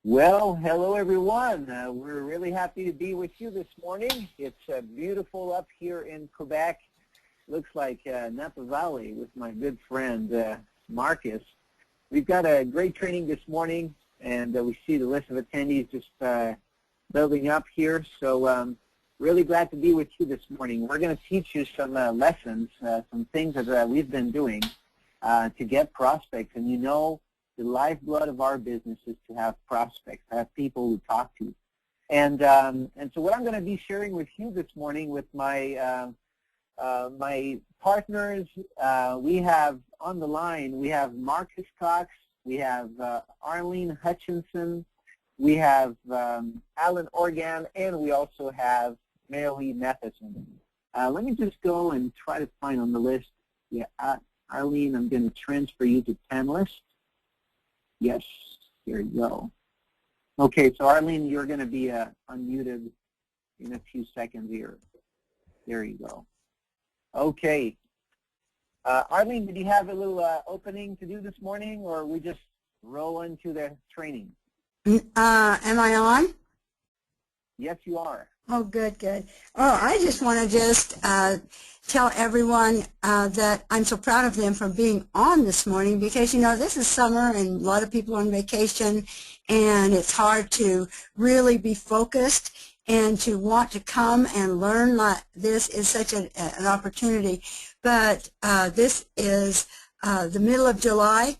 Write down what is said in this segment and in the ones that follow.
Well, hello everyone. We're really happy to be with you this morning. It's beautiful up here in Quebec. Looks like Napa Valley with my good friend Marcus. We've got a great training this morning, and we see the list of attendees just building up here. So really glad to be with you this morning. We're going to teach you some lessons, some things that we've been doing to get prospects. And you know, the lifeblood of our business is to have prospects, to have people to talk to. And so what I'm going to be sharing with you this morning with my my partners, we have on the line, we have Marcus Cox, we have Arlene Hutchinson, we have Alan Organ, and we also have Mary Matheson. Let me just go and try to find on the list. Yeah, Arlene, I'm going to transfer you to panelist. Yes, here you go. Okay, so Arlene, you're going to be unmuted in a few seconds here. There you go. Okay. Arlene, did you have a little opening to do this morning, or we just roll into the training? Am I on? Yes, you are. Oh, good, good. Oh, I just want to tell everyone that I'm so proud of them for being on this morning because, you know, this is summer and a lot of people are on vacation and it's hard to really be focused and to want to come and learn. Like this is such an opportunity. But this is the middle of July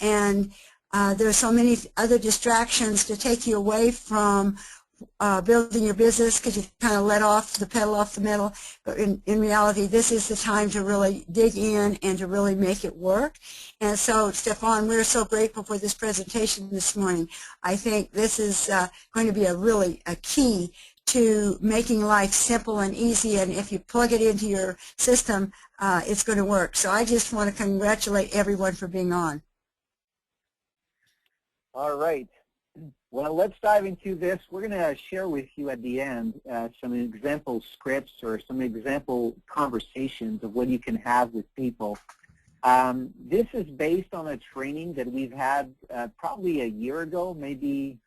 and there are so many other distractions to take you away from building your business because you kind of let off the pedal off the metal. But in reality, this is the time to really dig in and to really make it work. And so, Stefan, we're so grateful for this presentation this morning. I think this is going to be a key to making life simple and easy. And if you plug it into your system, it's going to work. So I just want to congratulate everyone for being on. All right. Well, let's dive into this. We're going to share with you at the end some example scripts or some example conversations of what you can have with people. This is based on a training that we've had probably a year ago, maybe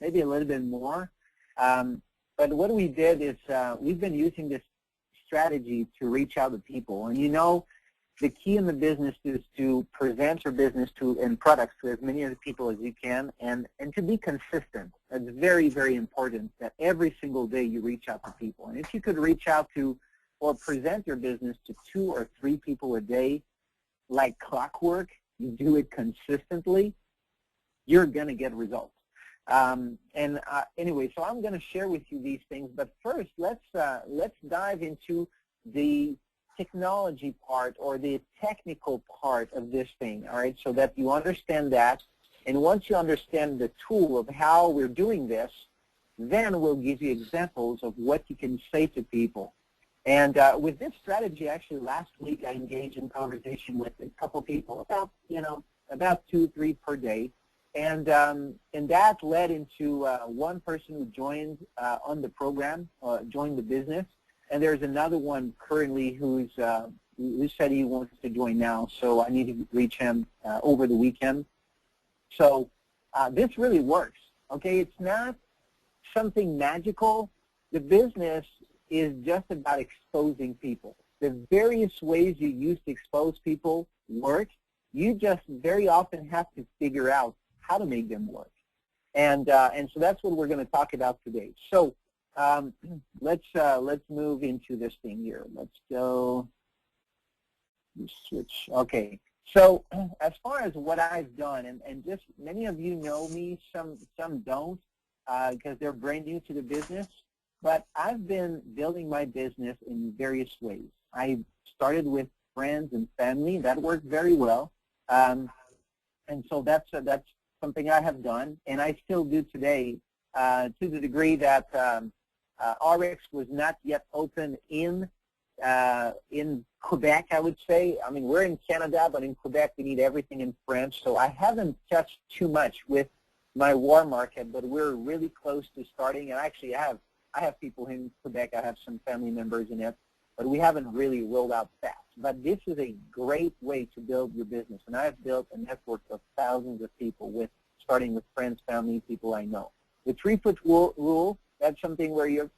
a little bit more. But what we did is we've been using this strategy to reach out to people. And you know, the key in the business is to present your business and products to as many of the people as you can and to be consistent. It's very, very important that every single day you reach out to people. And if you could reach out to or present your business to 2 or 3 people a day, like clockwork, you do it consistently, you're going to get results. Anyway, so I'm going to share with you these things. But first, let's dive into the technology part or the technical part of this thing, all right, so that you understand that. And once you understand the tool of how we're doing this, then we'll give you examples of what you can say to people. And with this strategy, actually last week I engaged in conversation with a couple people, about 2, 3 per day. And that led into one person who joined on the program, joined the business. And there's another one currently who said he wants to join now, so I need to reach him over the weekend. So this really works, okay? It's not something magical. The business is just about exposing people. The various ways you use to expose people work. You just very often have to figure out how to make them work. And so that's what we're going to talk about today. So let's move into this thing here. Let's go switch. Okay. So as far as what I've done, and just many of you know me, some don't because they're brand new to the business, but I've been building my business in various ways. I started with friends and family. That worked very well. And so that's something I have done, and I still do today to the degree that RX was not yet open in Quebec, I would say. I mean, we're in Canada, but in Quebec we need everything in French. So I haven't touched too much with my war market, but we're really close to starting. And actually, I have people in Quebec. I have some family members in it, but we haven't really rolled out fast. But this is a great way to build your business, and I've built a network of thousands of people with starting with friends, family, people I know. The 3-foot rule, that's something where you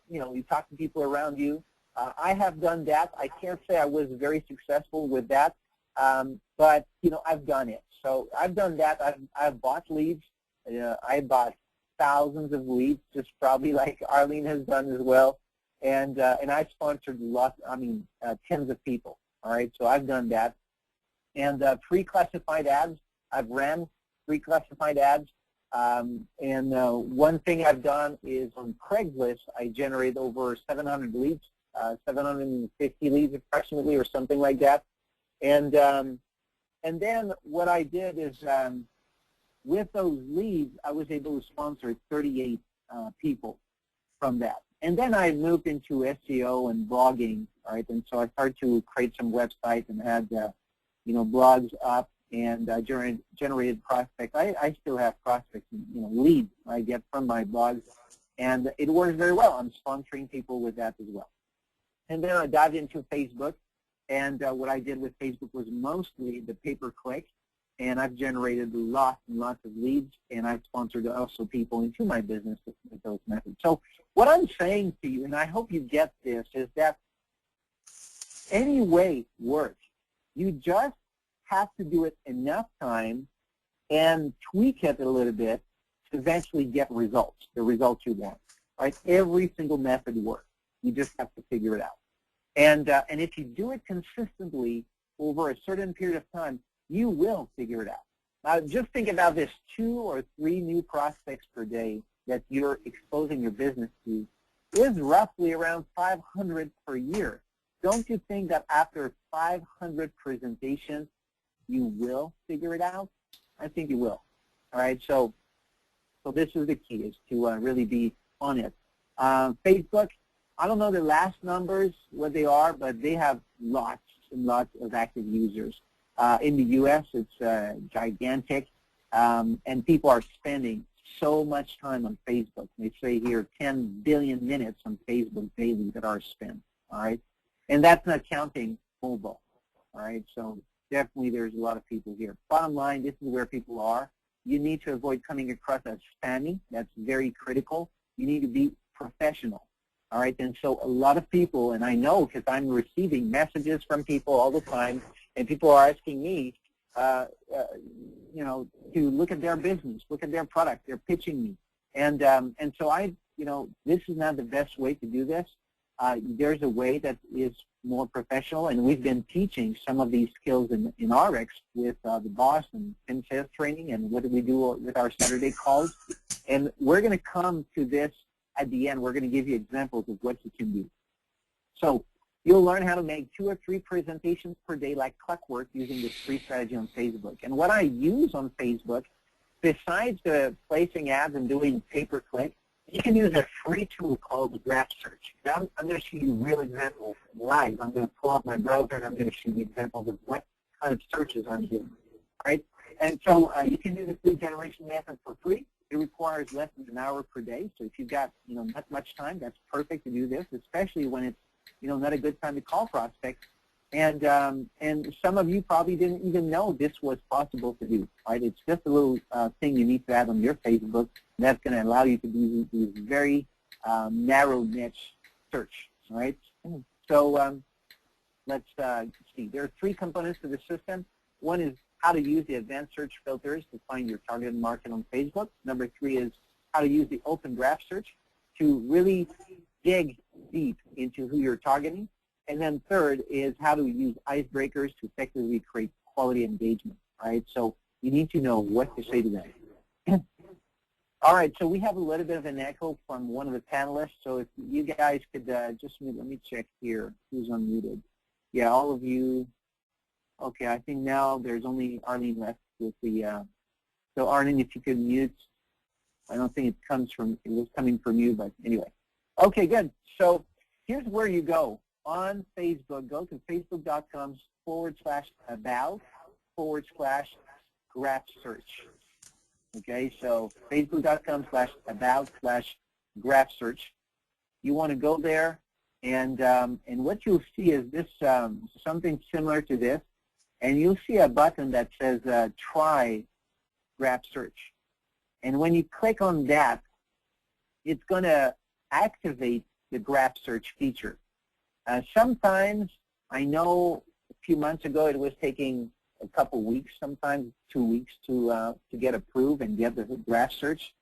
talk to people around you. I have done that. I can't say I was very successful with that, but I've done it. So I've done that. I've bought leads. I bought thousands of leads, just probably like Arlene has done as well. And I sponsored tens of people. All right, so I've done that. And free classified ads, I've ran free classified ads. One thing I've done is on Craigslist, I generated over 700 leads, 750 leads approximately, or something like that. And then what I did is, with those leads, I was able to sponsor 38 people from that. And then I moved into SEO and blogging, all right? And so I started to create some websites and had, blogs up and generated prospects. I still have prospects, leads I get from my blogs, and it works very well. I'm sponsoring people with that as well. And then I dived into Facebook, and what I did with Facebook was mostly the pay-per-click. And I've generated lots and lots of leads, and I've sponsored also people into my business with those methods. So what I'm saying to you, and I hope you get this, is that any way works. You just have to do it enough time and tweak it a little bit to eventually get results, the results you want. Right? Every single method works. You just have to figure it out. And if you do it consistently over a certain period of time, you will figure it out. Now, just think about this: 2 or 3 new prospects per day that you're exposing your business to is roughly around 500 per year. Don't you think that after 500 presentations, you will figure it out? I think you will. All right, so this is the key, is to really be on it. Facebook, I don't know the last numbers, what they are, but they have lots and lots of active users. In the U.S., it's gigantic, and people are spending so much time on Facebook. They say here 10 billion minutes on Facebook daily that are spent, all right? And that's not counting mobile, all right? So definitely there's a lot of people here. Bottom line, this is where people are. You need to avoid coming across as spammy. That's very critical. You need to be professional, all right? And so a lot of people, and I know because I'm receiving messages from people all the time, and people are asking me, to look at their business, look at their product. They're pitching me, and so this is not the best way to do this. There's a way that is more professional, and we've been teaching some of these skills in RX with the boss and Tim sales training, and what do we do with our Saturday calls. And we're going to come to this at the end. We're going to give you examples of what you can do. So you'll learn how to make 2 or 3 presentations per day like clockwork using this free strategy on Facebook. And what I use on Facebook, besides placing ads and doing pay-per-click, you can use a free tool called Graph Search. Now, I'm going to show you real examples live. I'm going to pull up my browser, and I'm going to show you examples of what kind of searches I'm doing. Right? And so you can do the lead generation method for free. It requires less than an hour per day. So if you've got not much time, that's perfect to do this, especially when it's not a good time to call prospects. And some of you probably didn't even know this was possible to do, right? It's just a little thing you need to add on your Facebook that's going to allow you to do these very narrow niche search, all right? So let's see. There are 3 components to the system. One is how to use the advanced search filters to find your targeted market on Facebook. Number 3 is how to use the open graph search to really dig deep into who you're targeting. And then 3rd is how to use icebreakers to effectively create quality engagement, right? So you need to know what to say to them. All right, so we have a little bit of an echo from one of the panelists. So if you guys could just, let me check here who's unmuted. Yeah, all of you. Okay, I think now there's only Arlene left with the, so Arlene, if you could mute. I don't think it was coming from you, but anyway. Okay, good. So here's where you go. On Facebook, go to facebook.com/about/graph search. Okay, so facebook.com/about/graph search. You want to go there, and what you'll see is this something similar to this, and you'll see a button that says try graph search. And when you click on that, it's going to activate the graph search feature. Sometimes, I know a few months ago it was taking a couple weeks, sometimes 2 weeks to get approved and get the graph search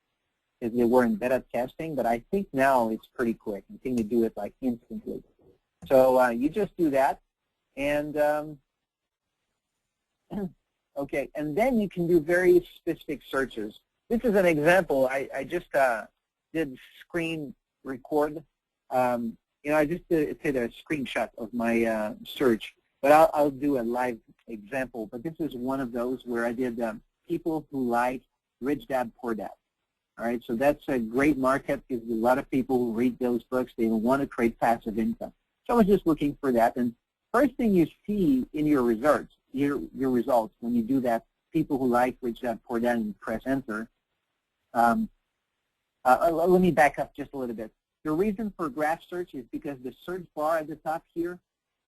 because they were in beta testing, but I think now it's pretty quick. I think they do it like instantly. So you just do that, and okay, and then you can do very specific searches. This is an example. I just did screen record. I just did a screenshot of my search, but I'll do a live example. But this is one of those where I did people who like Rich Dad Poor Dad. All right, so that's a great market because a lot of people who read those books, they want to create passive income. So I was just looking for that, and first thing you see in your results, when you do that, people who like Rich Dad Poor Dad, and you press enter. Let me back up just a little bit. The reason for graph search is because the search bar at the top here,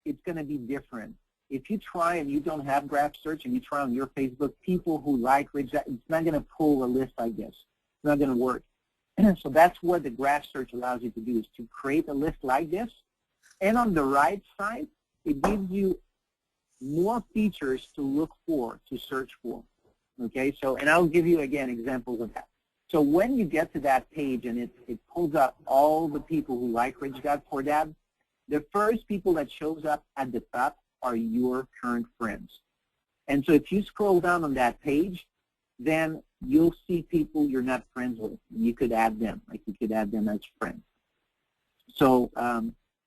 it's going to be different. If you try and you don't have graph search and you try on your Facebook, people who like Rich Dad, it's not going to pull a list like this. It's not going to work. So that's what the graph search allows you to do, is to create a list like this. And on the right side, it gives you more features to look for, to search for. Okay, so, and I'll give you, again, examples of that. So when you get to that page and it pulls up all the people who like Rich Dad Poor Dad, the first people that shows up at the top are your current friends. And so if you scroll down on that page, then you'll see people you're not friends with. You could add them, like you could add them as friends. So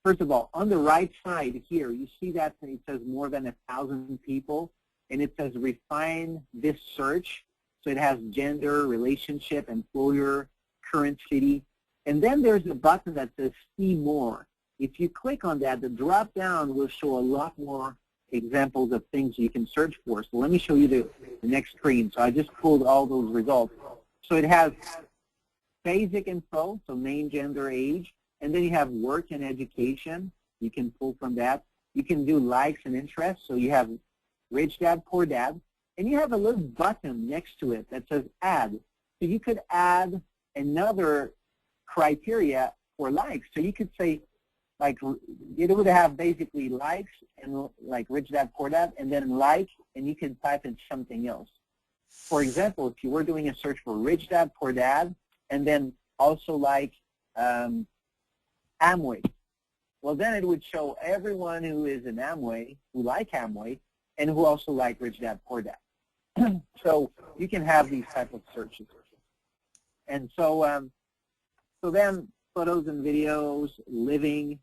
first of all, on the right side here, you see that it says more than 1,000 people, and it says refine this search. So it has gender, relationship, employer, current city. And then there's a button that says see more. If you click on that, the drop down will show a lot more examples of things you can search for. So let me show you the next screen. So I just pulled all those results. So it has basic info, so name, gender, age. And then you have work and education. You can pull from that. You can do likes and interests. So you have Rich Dad, Poor Dad. And you have a little button next to it that says add. So you could add another criteria for likes. So you could say, like, it would have basically likes and like Rich Dad, Poor Dad, and then like, and you can type in something else. For example, if you were doing a search for Rich Dad, Poor Dad, and then also like Amway, well, then it would show everyone who is in Amway, who like Amway, and who also like Rich Dad, Poor Dad. So you can have these type of searches. And so, so then photos and videos, living,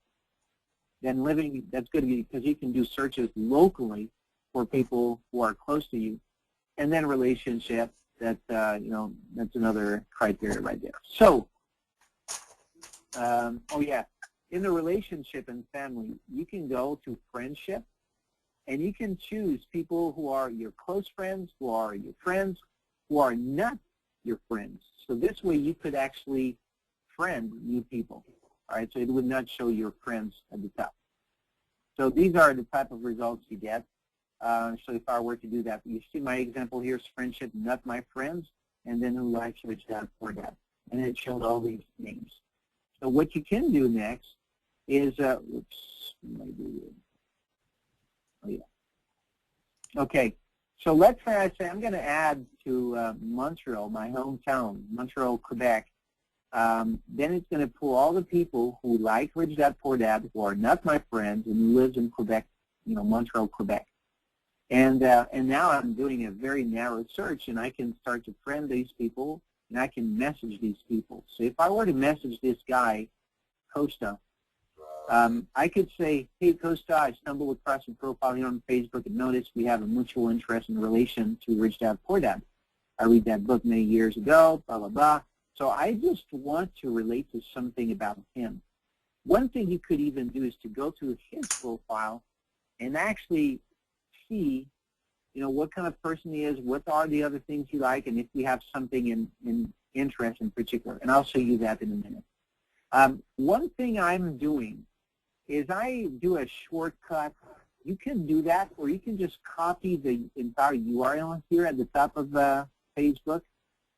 then living, that's good because you can do searches locally for people who are close to you. And then relationship, that's, that's another criteria right there. So, oh yeah, in the relationship and family, you can go to friendship, and you can choose people who are your close friends, who are your friends, who are not your friends. So this way you could actually friend new people. All right, so it would not show your friends at the top. So these are the type of results you get. So if I were to do that, you see my example here is friendship, not my friends, and then who likes Rich Dad, Poor Dad. And it showed all these names. So what you can do next is, oops, oh yeah. Okay, so let's say I say I'm going to add to Montreal, my hometown, Montreal, Quebec. Then it's going to pull all the people who like Rich Dad, Poor Dad, who are not my friends, and who lives in Quebec, Montreal, Quebec. And now I'm doing a very narrow search, and I can start to friend these people, and I can message these people. So if I were to message this guy, Costa, I could say, hey, Costa, I stumbled across your profile here on Facebook and noticed we have a mutual interest in relation to Rich Dad, Poor Dad. I read that book many years ago, blah, blah, blah. So I just want to relate to something about him. One thing you could even do is to go to his profile and actually see, what kind of person he is, what are the other things you like, and if we have something in interest in particular. And I'll show you that in a minute. One thing I'm doing is I do a shortcut. You can do that, or you can just copy the entire URL here at the top of Facebook,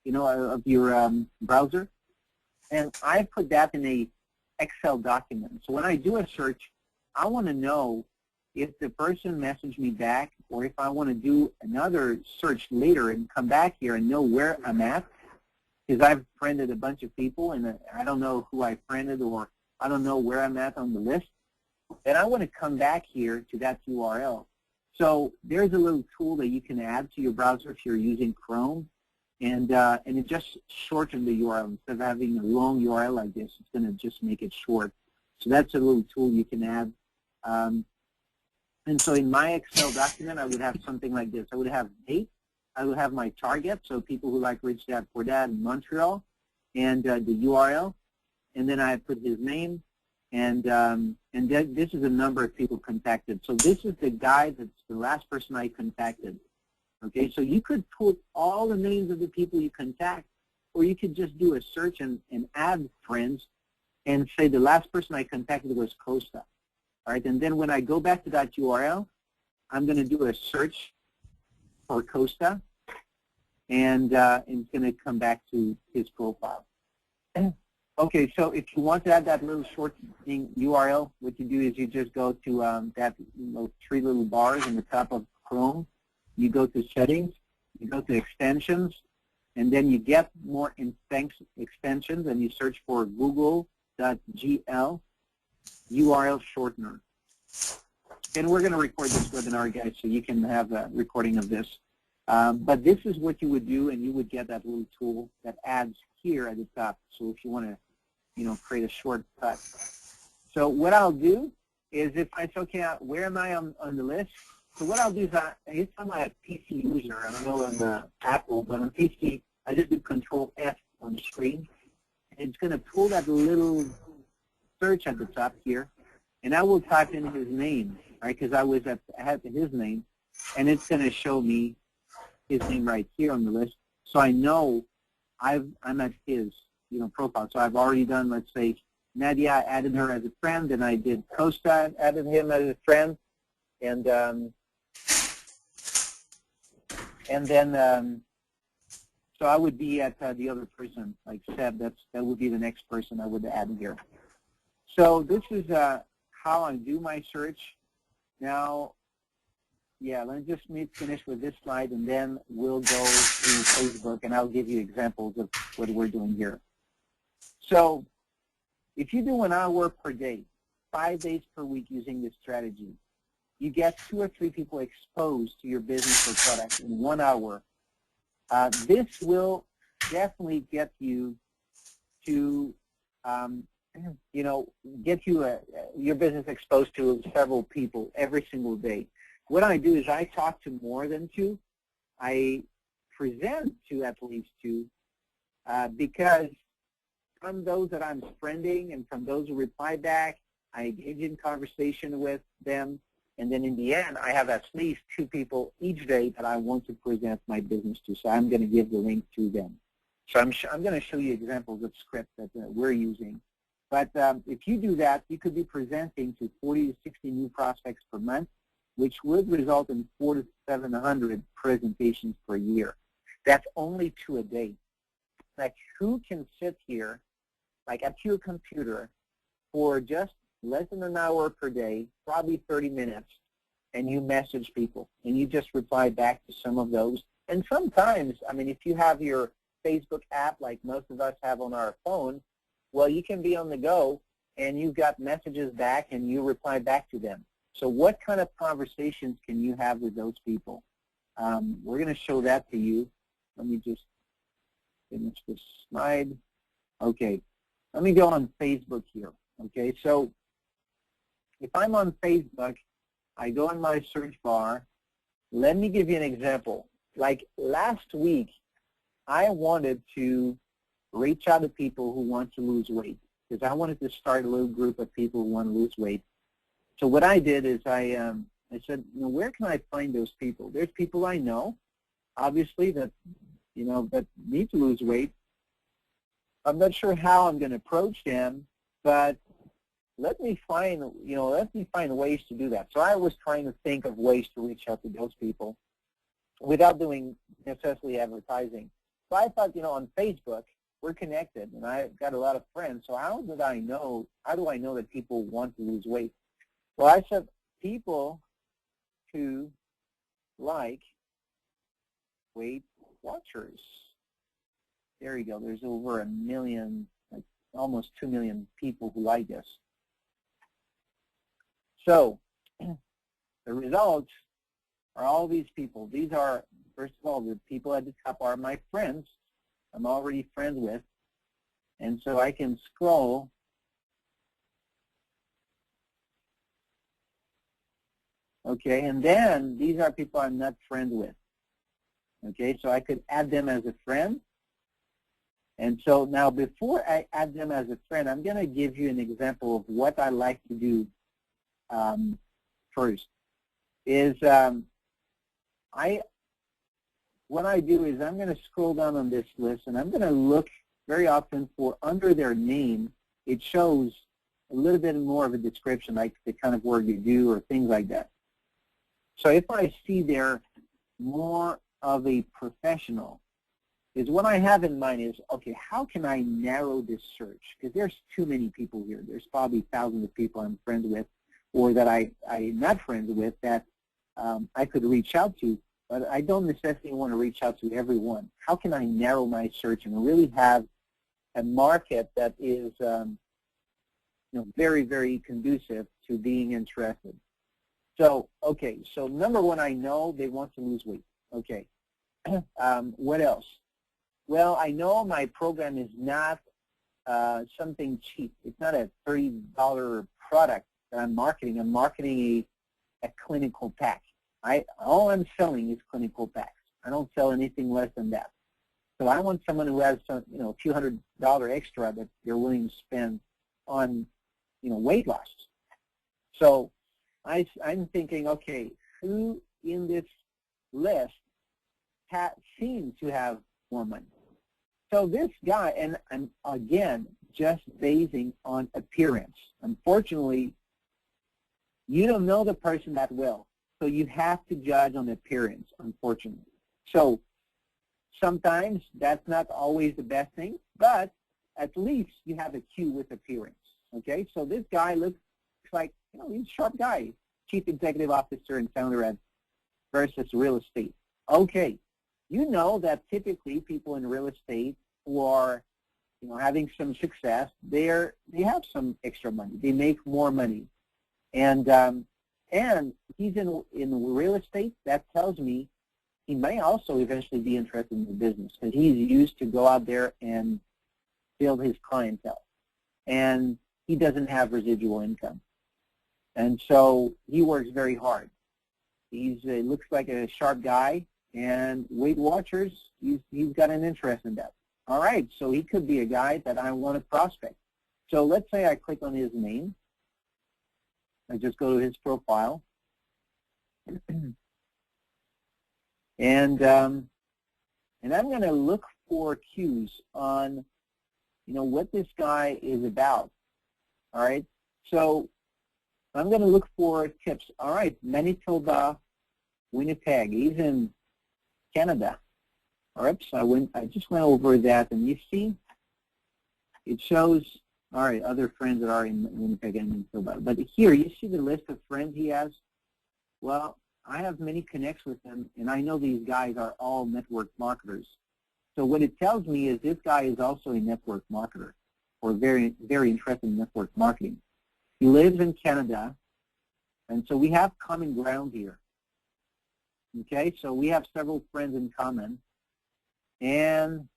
of your browser, and I put that in a Excel document. So when I do a search, I want to know if the person messaged me back, or if I want to do another search later and come back here and know where I'm at, because I've friended a bunch of people and I don't know who I friended, or I don't know where I'm at on the list, then I want to come back here to that URL. So there's a little tool that you can add to your browser if you're using Chrome, and it just shortens the URL. Instead of having a long URL like this, it's going to just make it short. So that's a little tool you can add. And so in my Excel document, I would have something like this. I would have date. I would have my target, so people who like Rich Dad Poor Dad in Montreal, and the URL. And then I put his name, and this is the number of people contacted. So this is the guy that's the last person I contacted. Okay, so you could put all the names of the people you contact, or you could just do a search and add friends and say the last person I contacted was Costa. All right, and then when I go back to that URL, I'm going to do a search for Costa, and it's going to come back to his profile. Okay, so if you want to add that little short URL, what you do is you just go to that three little bars in the top of Chrome. You go to Settings, you go to Extensions, and then you get more extensions, and you search for google.gl URL shortener. And we're going to record this webinar, guys, so you can have a recording of this. But this is what you would do, and you would get that little tool that adds here at the top. So if you want to, create a shortcut. So what I'll do is, if I say, okay, where am I on the list? So what I'll do is, I'm a PC user. I don't know on Apple, but on PC, I just do Control F on the screen. And it's going to pull that little search at the top here, and I will type in his name, right? Because I had his name, and it's going to show me his name right here on the list, so I know I'm at his profile. So I've already done, let's say, Nadia, I added her as a friend, and I did Costa, added him as a friend, and then so I would be at the other person, like Seb. That would be the next person I would add here. So this is how I do my search. Now, yeah, let me just finish with this slide, and then we'll go to Facebook, and I'll give you examples of what we're doing here. So if you do an hour per day, 5 days per week using this strategy, you get 2 or 3 people exposed to your business or product in 1 hour. This will definitely get you to get your business exposed to several people every single day. What I do is I talk to more than 2. I present to at least 2 because from those that I'm friending and from those who reply back, I engage in conversation with them, and then in the end, I have at least 2 people each day that I want to present my business to. So I'm going to give the link to them. So I'm going to show you examples of scripts that we're using. But if you do that, you could be presenting to 40 to 60 new prospects per month, which would result in 400 to 700 presentations per year. That's only 2 a day. Like, who can sit here, like at your computer, for just less than an hour per day, probably 30 minutes, and you message people, and you just reply back to some of those. And sometimes, I mean, if you have your Facebook app like most of us have on our phone, well, you can be on the go, and you've got messages back, and you reply back to them. So what kind of conversations can you have with those people? We're going to show that to you. Let me just finish this slide. Okay, let me go on Facebook here. Okay, so if I'm on Facebook, I go in my search bar. Let me give you an example. Like last week, I wanted to reach out to people who want to lose weight because I wanted to start a little group of people who want to lose weight. So what I did is I said, where can I find those people? There's people I know, obviously, that that need to lose weight. I'm not sure how I'm going to approach them, but let me find ways to do that. So I was trying to think of ways to reach out to those people without doing necessarily advertising. So I thought, on Facebook, we're connected, and I've got a lot of friends. So how do I know that people want to lose weight? Well, I said people who like Weight Watchers. There you go. There's over 1 million, like almost 2 million people who like this. So the results are all these people. These are, first of all, the people at the top are my friends. I'm already friends with. And so I can scroll. Okay, and then these are people I'm not friends with. Okay, so I could add them as a friend. And so now before I add them as a friend, I'm going to give you an example of what I like to do first. What I do is I'm going to scroll down on this list, and I'm going to look very often for under their name, it shows a little bit more of a description, like the kind of work you do or things like that. So if I see they're more of a professional, is what I have in mind is, okay, how can I narrow this search? Because there's too many people here. There's probably thousands of people I'm friends with or that I'm not friends with that I could reach out to, but I don't necessarily want to reach out to everyone. How can I narrow my search and really have a market that is very, very conducive to being interested? So, okay, so number one, I know they want to lose weight. Okay. What else? Well, I know my program is not something cheap. It's not a $30 product that I'm marketing. I'm marketing a clinical pack. All I'm selling is clinical packs. I don't sell anything less than that. So I want someone who has some, a few $100 extra that they're willing to spend on, weight loss. So I'm thinking, okay, who in this list seems to have more money? So this guy, and I'm again just basing on appearance. Unfortunately, you don't know the person that well, so you have to judge on appearance, unfortunately. So sometimes that's not always the best thing, but at least you have a cue with appearance. Okay, so this guy looks like, he's a sharp guy, Chief Executive Officer and founder at Versus Real Estate. Okay, you know that typically people in real estate who are, having some success, they have some extra money. They make more money, and he's in real estate. That tells me he may also eventually be interested in the business because he's used to go out there and build his clientele, and he doesn't have residual income, and so he works very hard. He looks like a sharp guy, and Weight Watchers, he's got an interest in that. All right, so he could be a guy that I want to prospect. So let's say I click on his name. I just go to his profile, and I'm going to look for cues on, what this guy is about. All right, so I'm going to look for tips. All right, Manitoba, Winnipeg. He's in Canada. All right, so I just went over that, and you see, it shows, all right, other friends that are in Winnipeg and Manitoba. But here, you see the list of friends he has? Well, I have many connects with them, and I know these guys are all network marketers. So what it tells me is this guy is also a network marketer, or very, very interested in network marketing. He lives in Canada, and so we have common ground here. Okay, so we have several friends in common. And,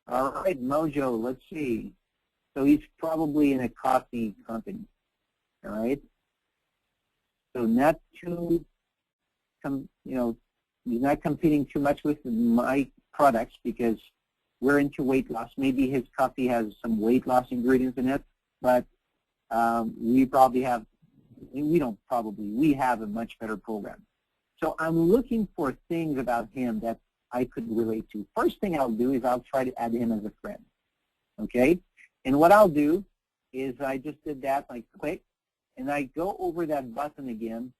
all right, Mojo, let's see. So he's probably in a coffee company, all right? So not too, he's not competing too much with my products because we're into weight loss. Maybe his coffee has some weight loss ingredients in it, but we have a much better program. So I'm looking for things about him that I could relate to. First thing I'll do is I'll try to add him as a friend, okay? And what I'll do is I just did that, I click, and I go over that button again,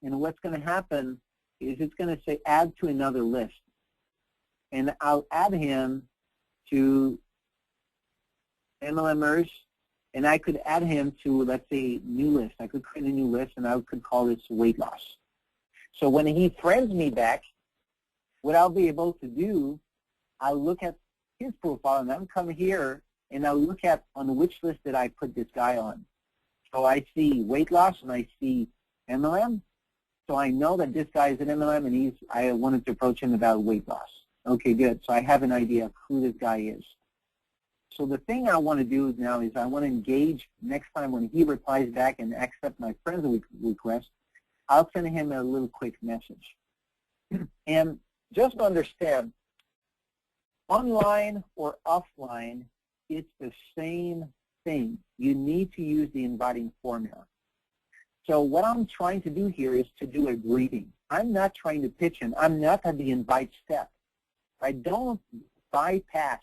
and what's going to happen is it's going to say add to another list. and I'll add him to MLMers, and I could add him to, let's say, new list. I could create a new list, and I could call this weight loss. So when he friends me back, what I'll be able to do, I'll look at his profile, and I'll come here, and I'll look at on which list did I put this guy on. So I see weight loss, and I see MLM. So I know that this guy is an MLM, and I wanted to approach him about weight loss. Okay, good. So I have an idea of who this guy is. So the thing I want to do now is I want to engage next time when he replies back and accepts my friend's request, I'll send him a little quick message. And just to understand, online or offline, it's the same thing. You need to use the inviting formula. So what I'm trying to do here is to do a greeting. I'm not trying to pitch him. I'm not at the invite step. I don't bypass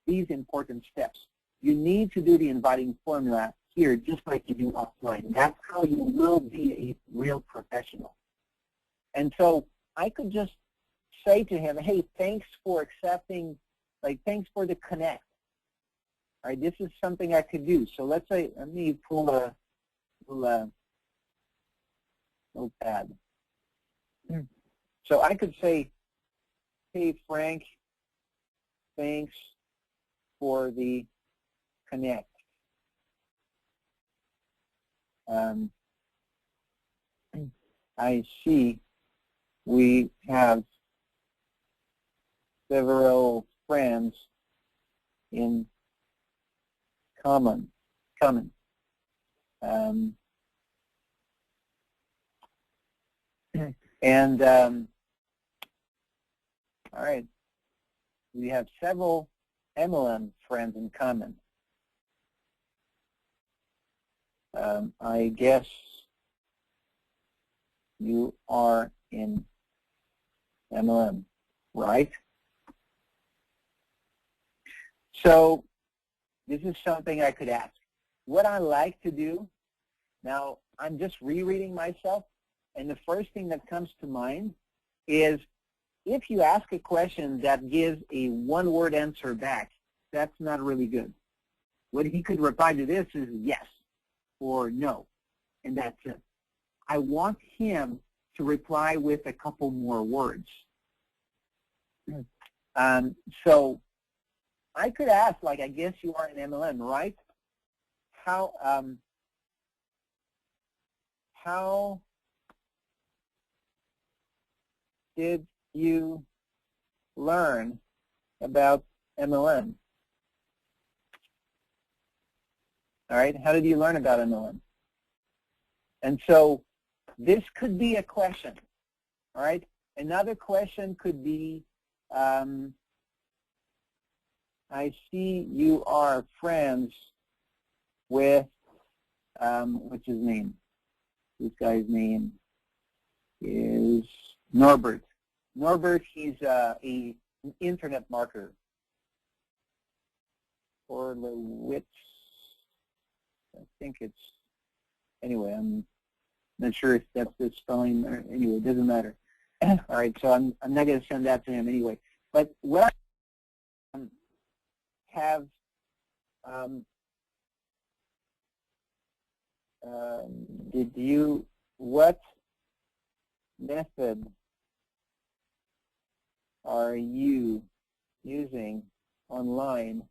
these important steps. You need to do the inviting formula here just like you do offline. That's how you will be a real professional. And so I could just say to him, hey, thanks for accepting, thanks for the connect. All right, this is something I could do. So let's say, let me pull a little notepad. So I could say, hey, Frank, thanks for the connect. I see we have several friends in common. All right, we have several MLM friends in common. I guess you are in MLM, right? So this is something I could ask. What I like to do, now I'm just rereading myself, and the first thing that comes to mind is if you ask a question that gives a one-word answer back, that's not really good. What he could reply to this is yes or no, and that's it. I want him to reply with a couple more words. So I could ask, I guess you are an MLM, right? How did you learn about MLM? All right, how did you learn about MLM? And so this could be a question, all right? Another question could be, I see you are friends with, what's his name? This guy's name is Norbert. Norbert, he's an internet marketer. Horlowitz, I think it's, anyway, I'm not sure if that's the spelling, or anyway, it doesn't matter. All right, so I'm not going to send that to him anyway. But what I have what method are you using online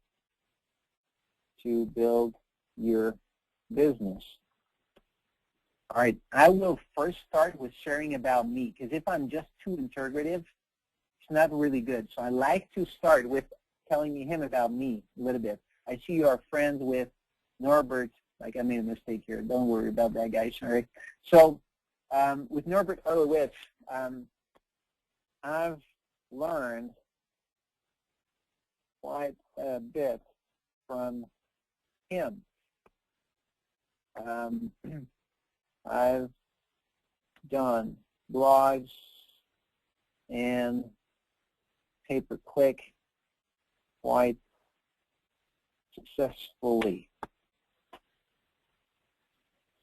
to build your business? All right, I will first start with sharing about me, because if I'm just too integrative, it's not really good. So I like to start with telling him about me a little bit. I see you are friends with Norbert. I made a mistake here. Don't worry about that, guys. All right. So with Norbert Horlowitz, I've learned quite a bit from him. I've done blogs and pay-per-click quite successfully.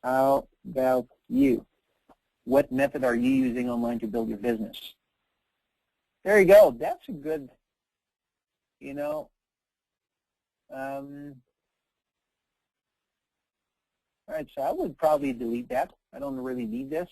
How about you? What method are you using online to build your business? There you go. That's a good you know. All right, so I would probably delete that. I don't really need this.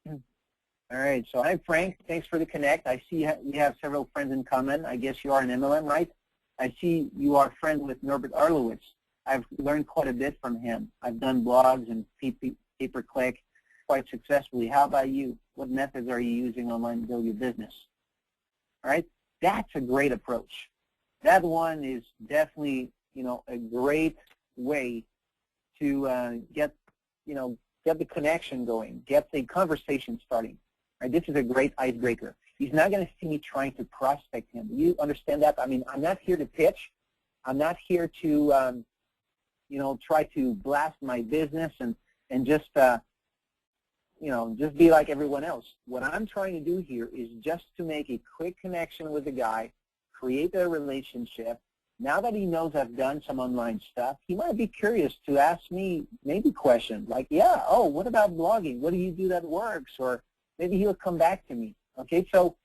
All right, so I'm Frank. Thanks for the connect. I see we have several friends in common. I guess you are an MLM, right? I see you are friends with Norbert Arlowitz. I've learned quite a bit from him. I've done blogs and pay-per-click quite successfully. How about you? What methods are you using online to build your business? All right, that's a great approach. That one is definitely, you know, a great way to get the connection going, get the conversation starting. Right? This is a great icebreaker. He's not going to see me trying to prospect him. You understand that? I mean, I'm not here to pitch. I'm not here to, try to blast my business and just, just be like everyone else. What I'm trying to do here is just to make a quick connection with the guy, create a relationship. Now that he knows I've done some online stuff, he might be curious to ask me maybe questions like, yeah, oh, what about blogging? What do you do that works? Or maybe he'll come back to me. Okay, so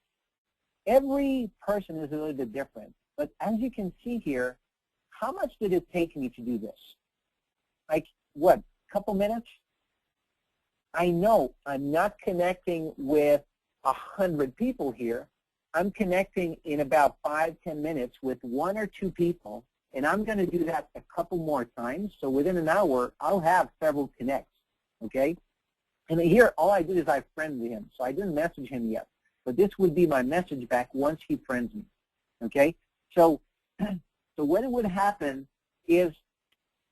every person is a little bit different. But as you can see here, how much did it take me to do this? Like, what, a couple minutes? I know I'm not connecting with 100 people here. I'm connecting in about 5-10 minutes with 1 or 2 people, and I'm going to do that a couple more times. So within an hour, I'll have several connects, okay? And here, all I did is I friended him, so I didn't message him yet. But this would be my message back once he friends me, okay? So what would happen is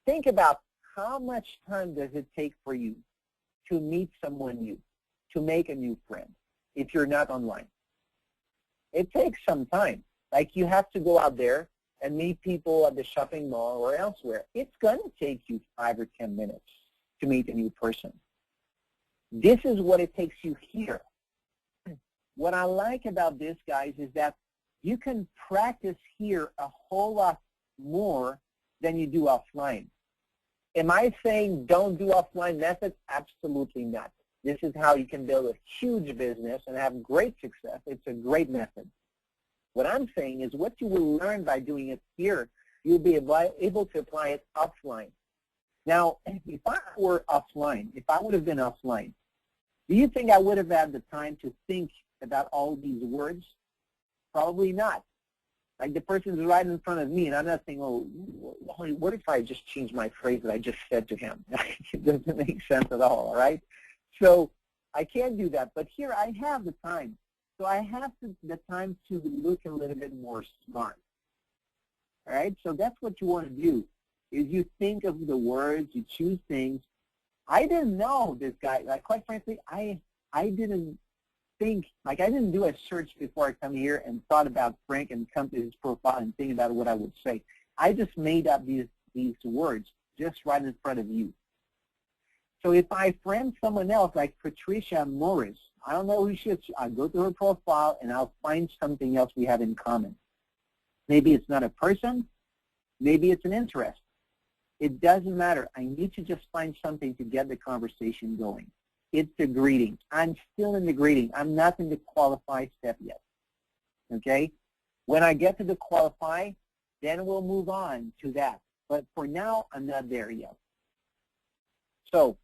think about how much time does it take for you to meet someone new, to make a new friend, if you're not online. It takes some time. Like you have to go out there and meet people at the shopping mall or elsewhere. It's going to take you 5 or 10 minutes to meet a new person. This is what it takes you here. What I like about this, guys, is that you can practice here a whole lot more than you do offline. Am I saying don't do offline methods? Absolutely not. This is how you can build a huge business and have great success. It's a great method. What I'm saying is what you will learn by doing it here, you'll be able to apply it offline. Now, if I were offline, if I would have been offline, do you think I would have had the time to think about all these words? Probably not. Like the person's right in front of me, and I'm not saying, oh, what if I just change my phrase that I just said to him? It doesn't make sense at all, right? So I can't do that. But here I have the time. So I have the time to look a little bit more smart. All right? So that's what you want to do, is you think of the words, you choose things. I didn't know this guy. Like, quite frankly, I didn't think, like I didn't do a search before I come here and thought about Frank and come to his profile and think about what I would say. I just made up these words just right in front of you. So if I friend someone else like Patricia Morris, I don't know who she is, I'll go to her profile and I'll find something else we have in common. Maybe it's not a person, maybe it's an interest. It doesn't matter. I need to just find something to get the conversation going. It's the greeting. I'm still in the greeting. I'm not in the qualify step yet. Okay? When I get to the qualify, then we'll move on to that. But for now, I'm not there yet. So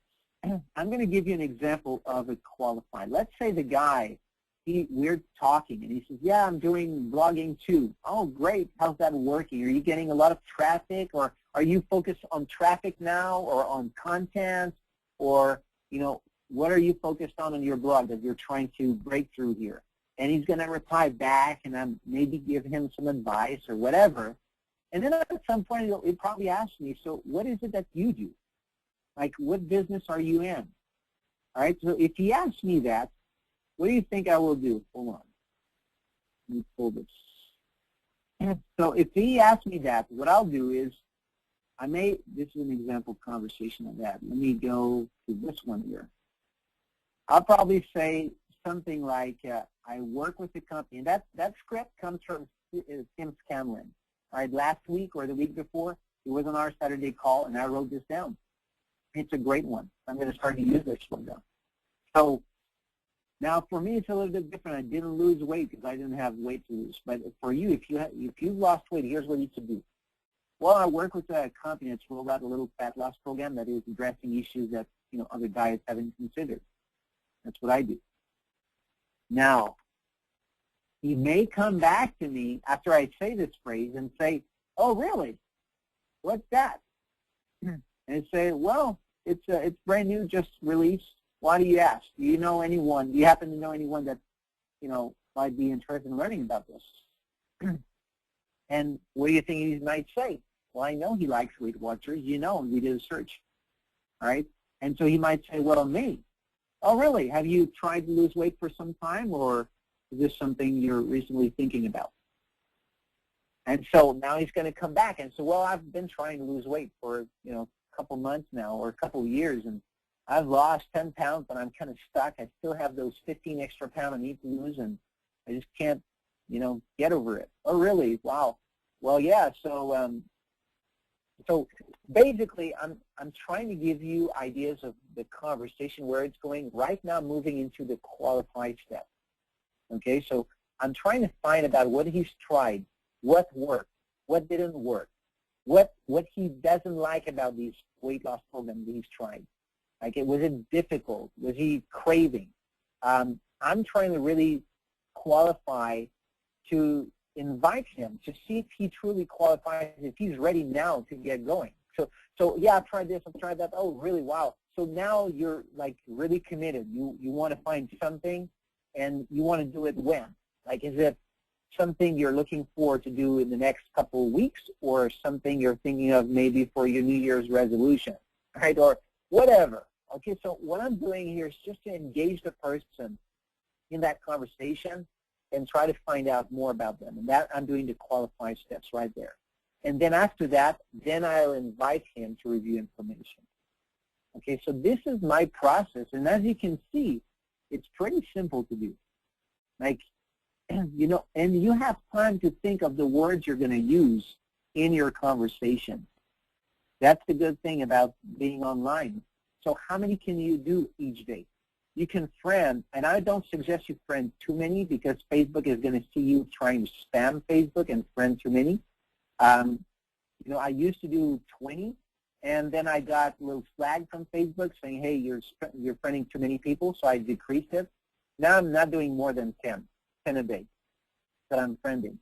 I'm going to give you an example of a qualify. Let's say the guy, we're talking, and he says, yeah, I'm doing blogging too. Oh, great. How's that working? Are you getting a lot of traffic, or are you focused on traffic now or on content, or, what are you focused on your blog that you're trying to break through here? And he's going to reply back, and I'm maybe give him some advice or whatever. And then at some point, he'll probably ask me, so what is it that you do? Like, what business are you in? All right, so if he asks me that, what do you think I will do? Hold on. Let me pull this. So if he asks me that, what I'll do is, this is an example conversation of that. Let me go to this one here. I'll probably say something like, I work with the company, and that script comes from Tim Scanlon. All right, last week or the week before, it was on our Saturday call, and I wrote this down. It's a great one. I'm going to start to use this one now. So Now, for me, it's a little bit different. I didn't lose weight because I didn't have weight to lose. But for you, if you've lost weight, here's what you should do. Well, I work with a company that's rolled out a little fat loss program that is addressing issues that other diets haven't considered. That's what I do. Now, he may come back to me after I say this phrase and say, "Oh, really? What's that?" And I say, "Well, it's brand new, just released. Why do you ask? Do you know anyone? Do you happen to know anyone that might be interested in learning about this?" And what do you think he might say? Well, I know he likes Weight Watchers. We did a search, all right? And so he might say, "Well, me." "Oh, really? Have you tried to lose weight for some time, or is this something you're recently thinking about?" And so now he's going to come back and say, "Well, I've been trying to lose weight for a couple months now, or a couple of years, and I've lost 10 pounds, but I'm kind of stuck. I still have those 15 extra pounds I need to lose, and I just can't, get over it." "Oh, really? Wow. Well, yeah. So basically, I'm trying to give you ideas of the conversation, where it's going right now, moving into the qualified step. Okay, so I'm trying to find about what he's tried, what worked, what didn't work, what he doesn't like about these weight loss programs that he's tried. Like, was it difficult? Was he craving? I'm trying to really qualify to invite him to see if he truly qualifies, if he's ready now to get going. So yeah, I've tried this, I've tried that. Oh, really? Wow. So now you're like really committed. You want to find something, and you want to do it when? Like, is it something you're looking forward to do in the next couple of weeks, or something you're thinking of maybe for your New Year's resolution, right? Or whatever. Okay, so what I'm doing here is just to engage the person in that conversation and try to find out more about them. And that I'm doing the qualified steps right there. And then after that, then I'll invite him to review information. Okay, so this is my process. And as you can see, it's pretty simple to do. Like, and you have time to think of the words you're going to use in your conversation. That's the good thing about being online. So how many can you do each day? You can friend, and I don't suggest you friend too many, because Facebook is going to see you trying to spam Facebook and friend too many. I used to do 20, and then I got a little flag from Facebook saying, "Hey, you're friending too many people," so I decreased it. Now I'm not doing more than 10 a day that I'm friending.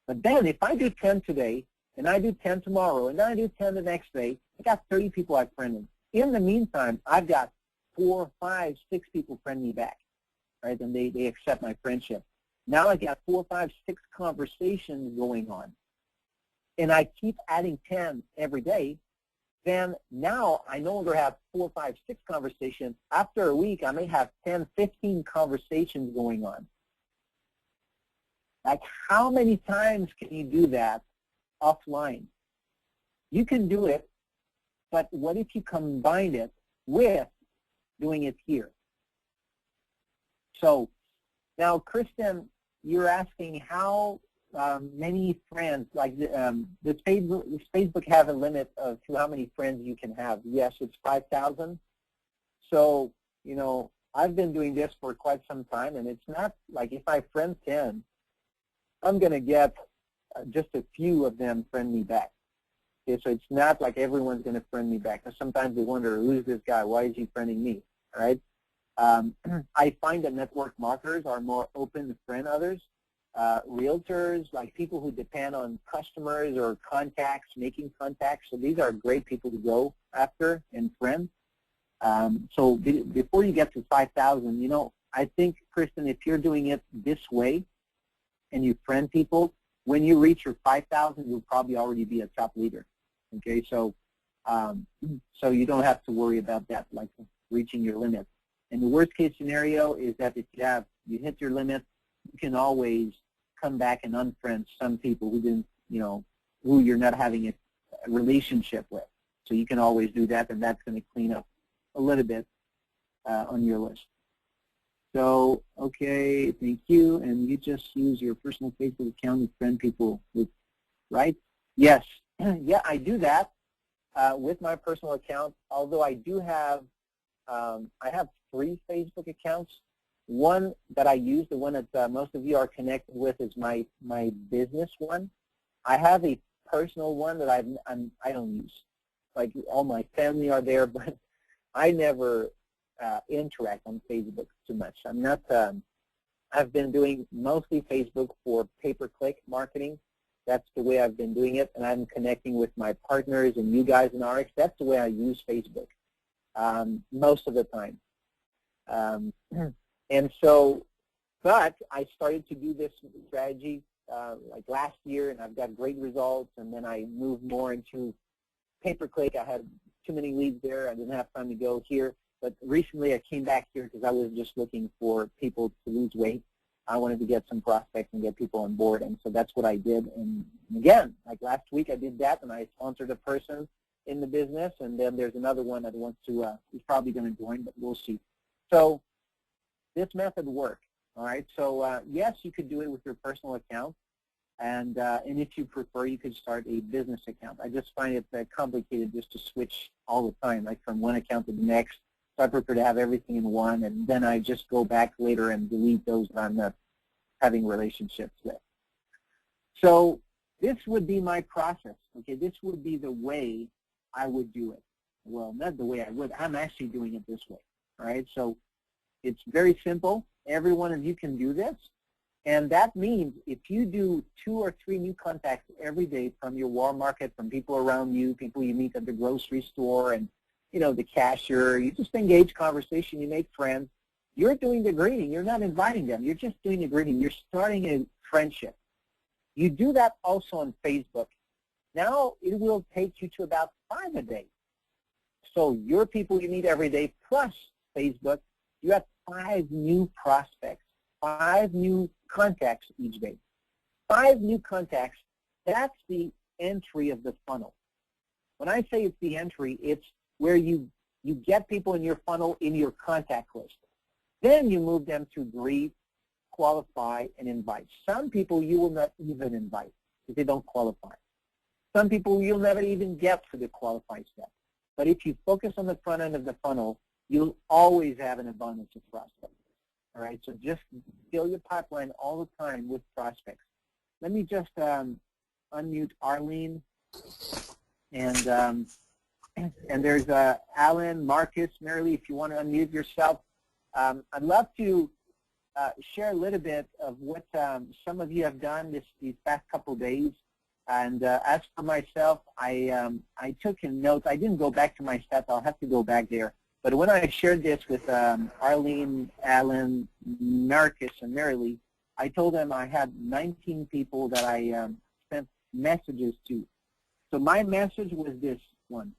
But then if I do 10 today, and I do 10 tomorrow, and then I do 10 the next day, I got 30 people I've friended. In the meantime, I've got 4, 5, 6 people friend me back, right? And they accept my friendship. Now I got 4, 5, 6 conversations going on, and I keep adding 10 every day. Then now I no longer have 4, 5, 6 conversations. After a week, I may have 10, 15 conversations going on. Like, how many times can you do that offline? You can do it, but what if you combine it with doing it here? So now, Kristen, you're asking how many friends, like does Facebook have a limit to how many friends you can have? Yes, it's 5,000. So, I've been doing this for quite some time, and it's not like if I friend 10, I'm going to get just a few of them friend me back. Okay, so it's not like everyone's going to friend me back. Because sometimes they wonder, who's this guy? Why is he friending me? All right? I find that network marketers are more open to friend others. Realtors, like people who depend on customers or contacts, making contacts. So these are great people to go after and friend. So before you get to 5,000, I think, Kristen, if you're doing it this way and you friend people, when you reach your 5,000, you'll probably already be a top leader. Okay, so so you don't have to worry about that, like reaching your limit. And the worst case scenario is that if you hit your limit, you can always come back and unfriend some people who didn't, who you're not having a relationship with. So you can always do that, and that's going to clean up a little bit on your list. So, okay, thank you. And you just use your personal Facebook account to friend people with, right? Yes. Yeah, I do that with my personal account, although I do have, I have 3 Facebook accounts. one that I use, the one that most of you are connected with, is my business one. I have a personal one that I don't use. Like, all my family are there, but I never interact on Facebook too much. I'm not. I've been doing mostly Facebook for pay-per-click marketing. That's the way I've been doing it, and I'm connecting with my partners and you guys in RX. That's the way I use Facebook most of the time. And so, but I started to do this strategy like last year, and I've got great results, and then I moved more into pay-per-click. I had too many leads there. I didn't have time to go here. But recently I came back here because I was just looking for people to lose weight. I wanted to get some prospects and get people on board, and so that's what I did. And again, like last week I did that, and I sponsored a person in the business, and then there's another one that wants to, he's probably going to join, but we'll see. So this method worked, all right? So yes, you could do it with your personal account, and if you prefer, you could start a business account. I just find it complicated just to switch all the time, like from one account to the next. So I prefer to have everything in one, and then I just go back later and delete those that I'm not having relationships with. So this would be my process, okay? This would be the way I would do it. Well, not the way I would. I'm actually doing it this way, all right? So it's very simple. Every one of you can do this, and that means if you do 2 or 3 new contacts every day from your warm market, from people around you, people you meet at the grocery store, and you know, the cashier, you just engage conversation, you make friends. You're doing the greeting. You're not inviting them. You're just doing the greeting. You're starting a friendship. You do that also on Facebook. Now it will take you to about 5 a day. So your people you meet every day plus Facebook, you have 5 new prospects, 5 new contacts each day. 5 new contacts, that's the entry of the funnel. When I say it's the entry, it's where you get people in your funnel in your contact list. Then you move them to greet, qualify, and invite. Some people you will not even invite if they don't qualify. Some people you'll never even get to the qualify step. But if you focus on the front end of the funnel, you'll always have an abundance of prospects. All right, so just fill your pipeline all the time with prospects. Let me just unmute Arlene, and there's Alan, Marcus, Marilee, if you want to unmute yourself. I'd love to share a little bit of what some of you have done these past couple days. And as for myself, I took a note. I didn't go back to my stats. I'll have to go back there. But when I shared this with Arlene, Alan, Marcus, and Marilee, I told them I had 19 people that I sent messages to. So my message was this one.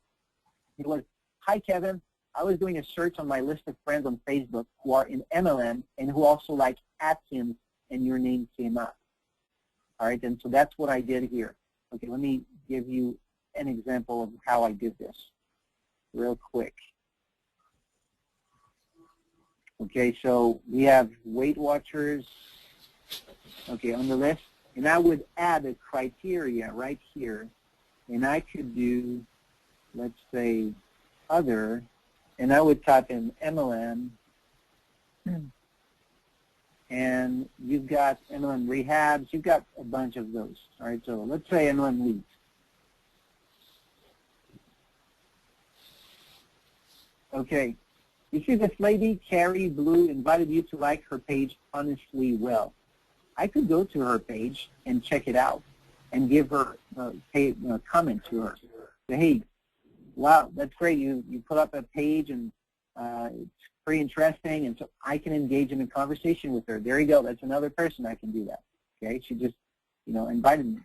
It was, hi, Kevin. I was doing a search on my list of friends on Facebook who are in MLM and who also like Atkins, and your name came up. All right, and so that's what I did here. Okay, let me give you an example of how I did this real quick. Okay, so we have Weight Watchers, okay, on the list, and I would add a criteria right here, and I could do, let's say, other, and I would type in MLM, and you've got MLM rehabs, you've got a bunch of those. All right, so let's say MLM leads. Okay, you see this lady, Carrie Blue, invited you to like her page Honestly Well. I could go to her page and check it out and give her a comment to her. Say, hey, wow, that's great. You put up a page, and it's pretty interesting, and so I can engage in a conversation with her. There you go. That's another person I can do that. Okay, she just, invited me.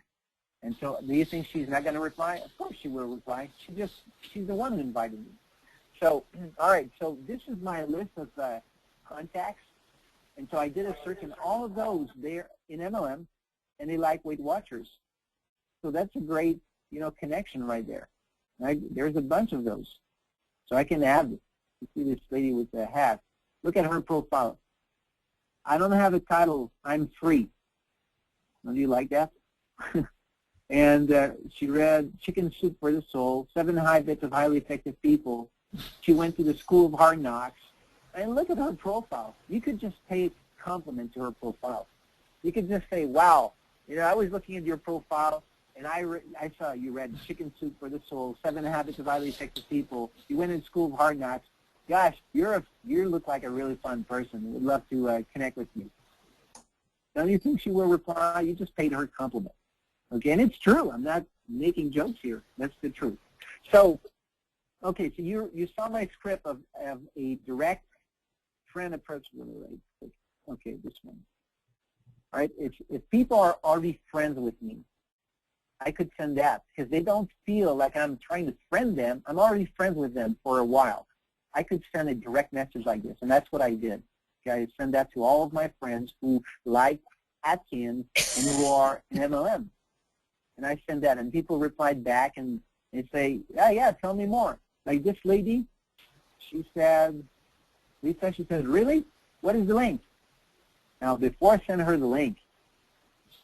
And so do you think she's not going to reply? Of course she will reply. She's the one who invited me. So, all right, so this is my list of contacts. And so I did a search, and all of those, they're in MLM, and they like Weight Watchers. So that's a great, connection right there. Right? There's a bunch of those. So I can add it. You see this lady with the hat. Look at her profile. I don't have a title. I'm free. Do you like that? And she read Chicken Soup for the Soul, 7 Habits of Highly Effective People. She went to the School of Hard Knocks. And look at her profile. You could just pay compliment to her profile. You could just say, wow, I was looking at your profile, and I saw you read Chicken Soup for the Soul, 7 Habits of Highly Effective People. You went in School of Hard Knocks. Gosh, you look like a really fun person. Would love to connect with you. Don't you think she will reply? You just paid her a compliment. Okay, and it's true. I'm not making jokes here. That's the truth. So, okay, so you saw my script of a direct friend approach. Okay, this one. All right, if people are already friends with me, I could send that because they don't feel like I'm trying to friend them. I'm already friends with them for a while. I could send a direct message like this, and that's what I did. Okay, I send that to all of my friends who like Atkins and who are an MLM. And I send that, and people replied back, and they say, yeah, tell me more. Like this lady, she said, Lisa, she says, really? What is the link? Now, before I sent her the link,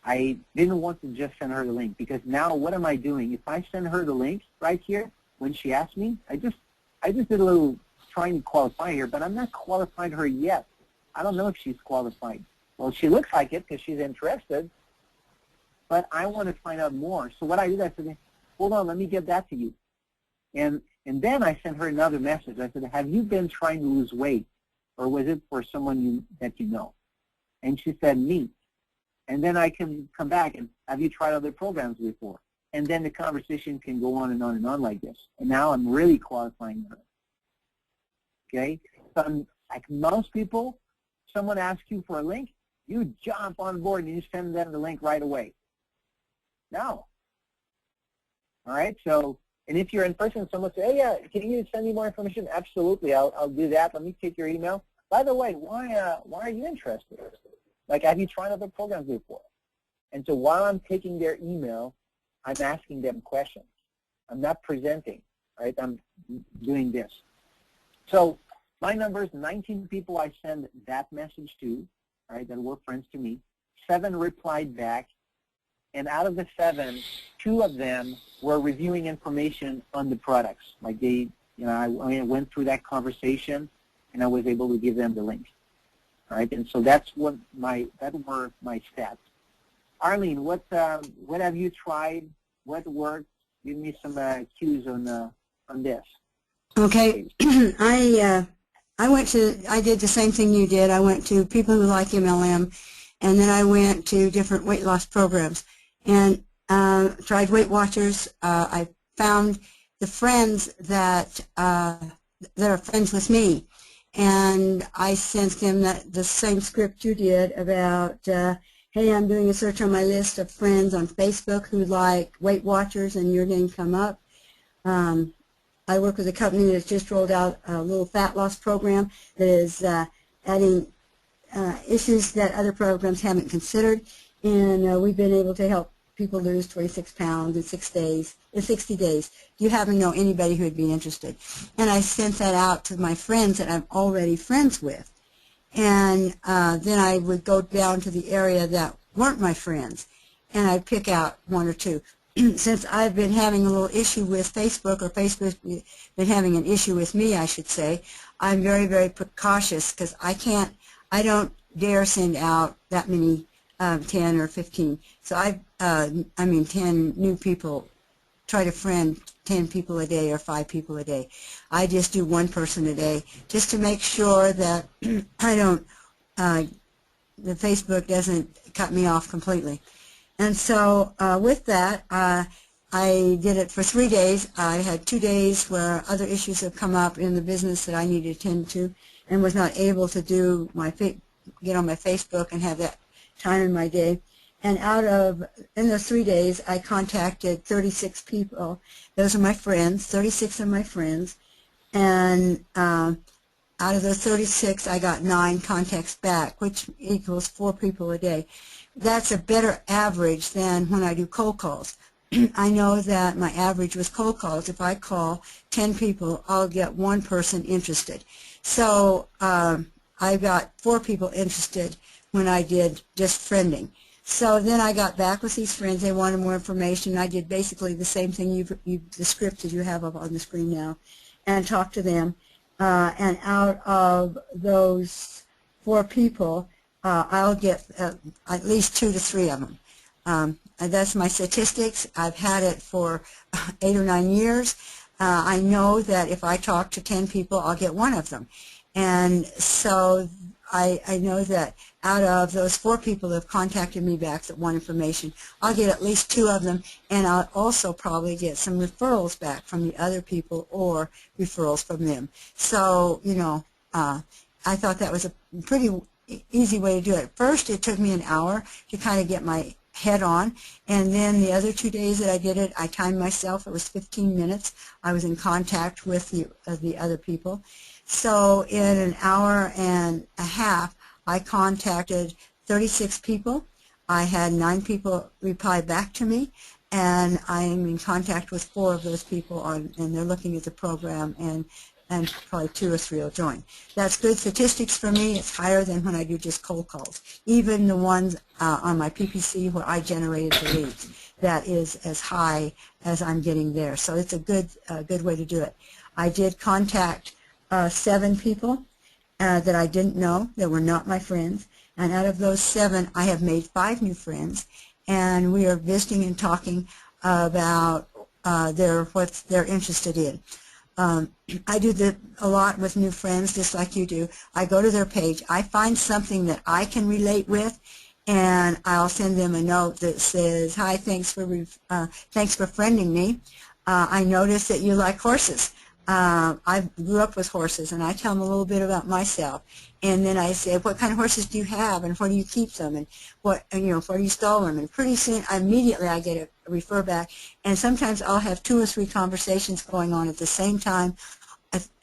I didn't want to just send her the link because now what am I doing? If I send her the link right here, when she asked me, I just did a little trying to qualify her, but I'm not qualified her yet. I don't know if she's qualified. Well, she looks like it because she's interested, but I want to find out more. So what I did, I said, hold on, let me get that to you. And then I sent her another message. I said, have you been trying to lose weight, or was it for someone that you know? And she said, me. And then I can come back and, have you tried other programs before? And then the conversation can go on and on and on like this. And now I'm really qualifying her. Okay? So like most people, someone asks you for a link, you jump on board and you send them the link right away. No. All right? So, and if you're in person, someone says, hey, yeah, can you send me more information? Absolutely, I'll do that. Let me take your email. By the way, why are you interested? Like, have you tried other programs before? And so while I'm taking their email, I'm asking them questions. I'm not presenting, right? I'm doing this. So my number is 19 people I send that message to, right, that were friends to me. 7 replied back. And out of the 7, 2 of them were reviewing information on the products. Like they, I went through that conversation, and I was able to give them the link. All right, and so that were my stats. Arlene, what have you tried? What worked? Give me some cues on this. Okay, I did the same thing you did. I went to people who like MLM, and then I went to different weight loss programs and tried Weight Watchers. I found the friends that are friends with me. And I sent them the same script you did about, hey, I'm doing a search on my list of friends on Facebook who like Weight Watchers, and your name come up. I work with a company that's just rolled out a little fat loss program that is adding issues that other programs haven't considered, and we've been able to help people lose 26 pounds in 60 days. Do you happen to know anybody who would be interested? And I sent that out to my friends that I'm already friends with. And then I would go down to the area that weren't my friends, and I'd pick out 1 or 2. Since I've been having a little issue with Facebook, or Facebook's been having an issue with me, I should say, I'm very, very cautious because I don't dare send out that many 10 or 15. So 10 new people, try to friend 10 people a day or 5 people a day. I just do 1 person a day just to make sure that I don't, the Facebook doesn't cut me off completely. And so with that, I did it for 3 days. I had 2 days where other issues have come up in the business that I needed to attend to, and was not able to do get on my Facebook and have that time in my day. And in those 3 days, I contacted 36 people. Those are my friends, 36 of my friends. And out of those 36, I got 9 contacts back, which equals 4 people a day. That's a better average than when I do cold calls. I know that my average with cold calls, if I call 10 people, I'll get 1 person interested. So I got 4 people interested when I did just friending. So then I got back with these friends. They wanted more information. I did basically the same thing, the script that you have up on the screen now, and talked to them. and out of those 4 people, I'll get at least 2 to 3 of them. And that's my statistics. I've had it for 8 or 9 years. I know that if I talk to 10 people, I'll get 1 of them. And so I know that out of those 4 people that have contacted me back that want information, I'll get at least 2 of them, and I'll also probably get some referrals back from the other people or referrals from them. So, you know, I thought that was a pretty easy way to do it. First, it took me an hour to kind of get my head on, and then the other 2 days that I did it, I timed myself. It was 15 minutes. I was in contact with the other people. So in an hour and a half, I contacted 36 people. I had 9 people reply back to me, and I am in contact with 4 of those people, and they're looking at the program, and probably 2 or 3 will join. That's good statistics for me. It's higher than when I do just cold calls. Even the ones on my PPC where I generated the leads, that is as high as I'm getting there. So it's a good way to do it. I did contact 7 people that I didn't know, that were not my friends, and out of those 7, I have made 5 new friends, and we are visiting and talking about what they're interested in. I do a lot with new friends, just like you do. I go to their page. I find something that I can relate with, and I'll send them a note that says, "Hi, thanks for friending me. I noticed that you like horses. I grew up with horses," and I tell them a little bit about myself. And then I say, "What kind of horses do you have, and where do you keep them, and where do you stall them?" And pretty soon, immediately, I get a refer back. And sometimes I'll have 2 or 3 conversations going on at the same time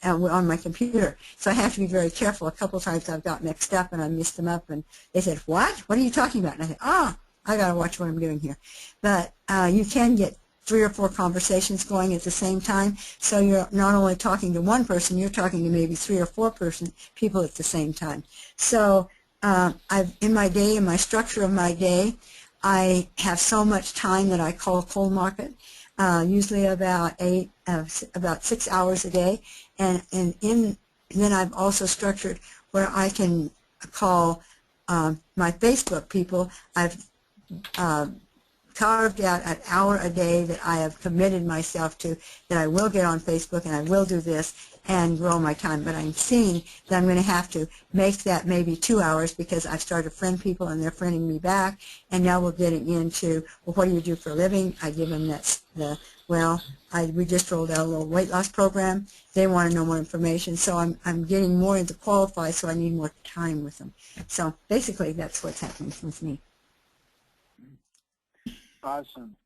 on my computer. So I have to be very careful. A couple of times I've got mixed up and I missed them up, and they said, "What? What are you talking about?" And I said, I got to watch what I'm doing here. But you can get 3 or 4 conversations going at the same time, so you're not only talking to one person, you're talking to maybe 3 or 4 people at the same time. So in my structure of my day, I have so much time that I call cold market, usually about 6 hours a day, and then I've also structured where I can call my Facebook people. I've carved out an hour a day that I have committed myself to, that I will get on Facebook and I will do this and grow my time. But I'm seeing that I'm going to have to make that maybe 2 hours, because I've started to friend people and they're friending me back, and now we're getting into, well, what do you do for a living? I give them we just rolled out a little weight loss program. They want to know more information, so I'm getting more into qualify, so I need more time with them. So basically that's what's happening with me. Awesome.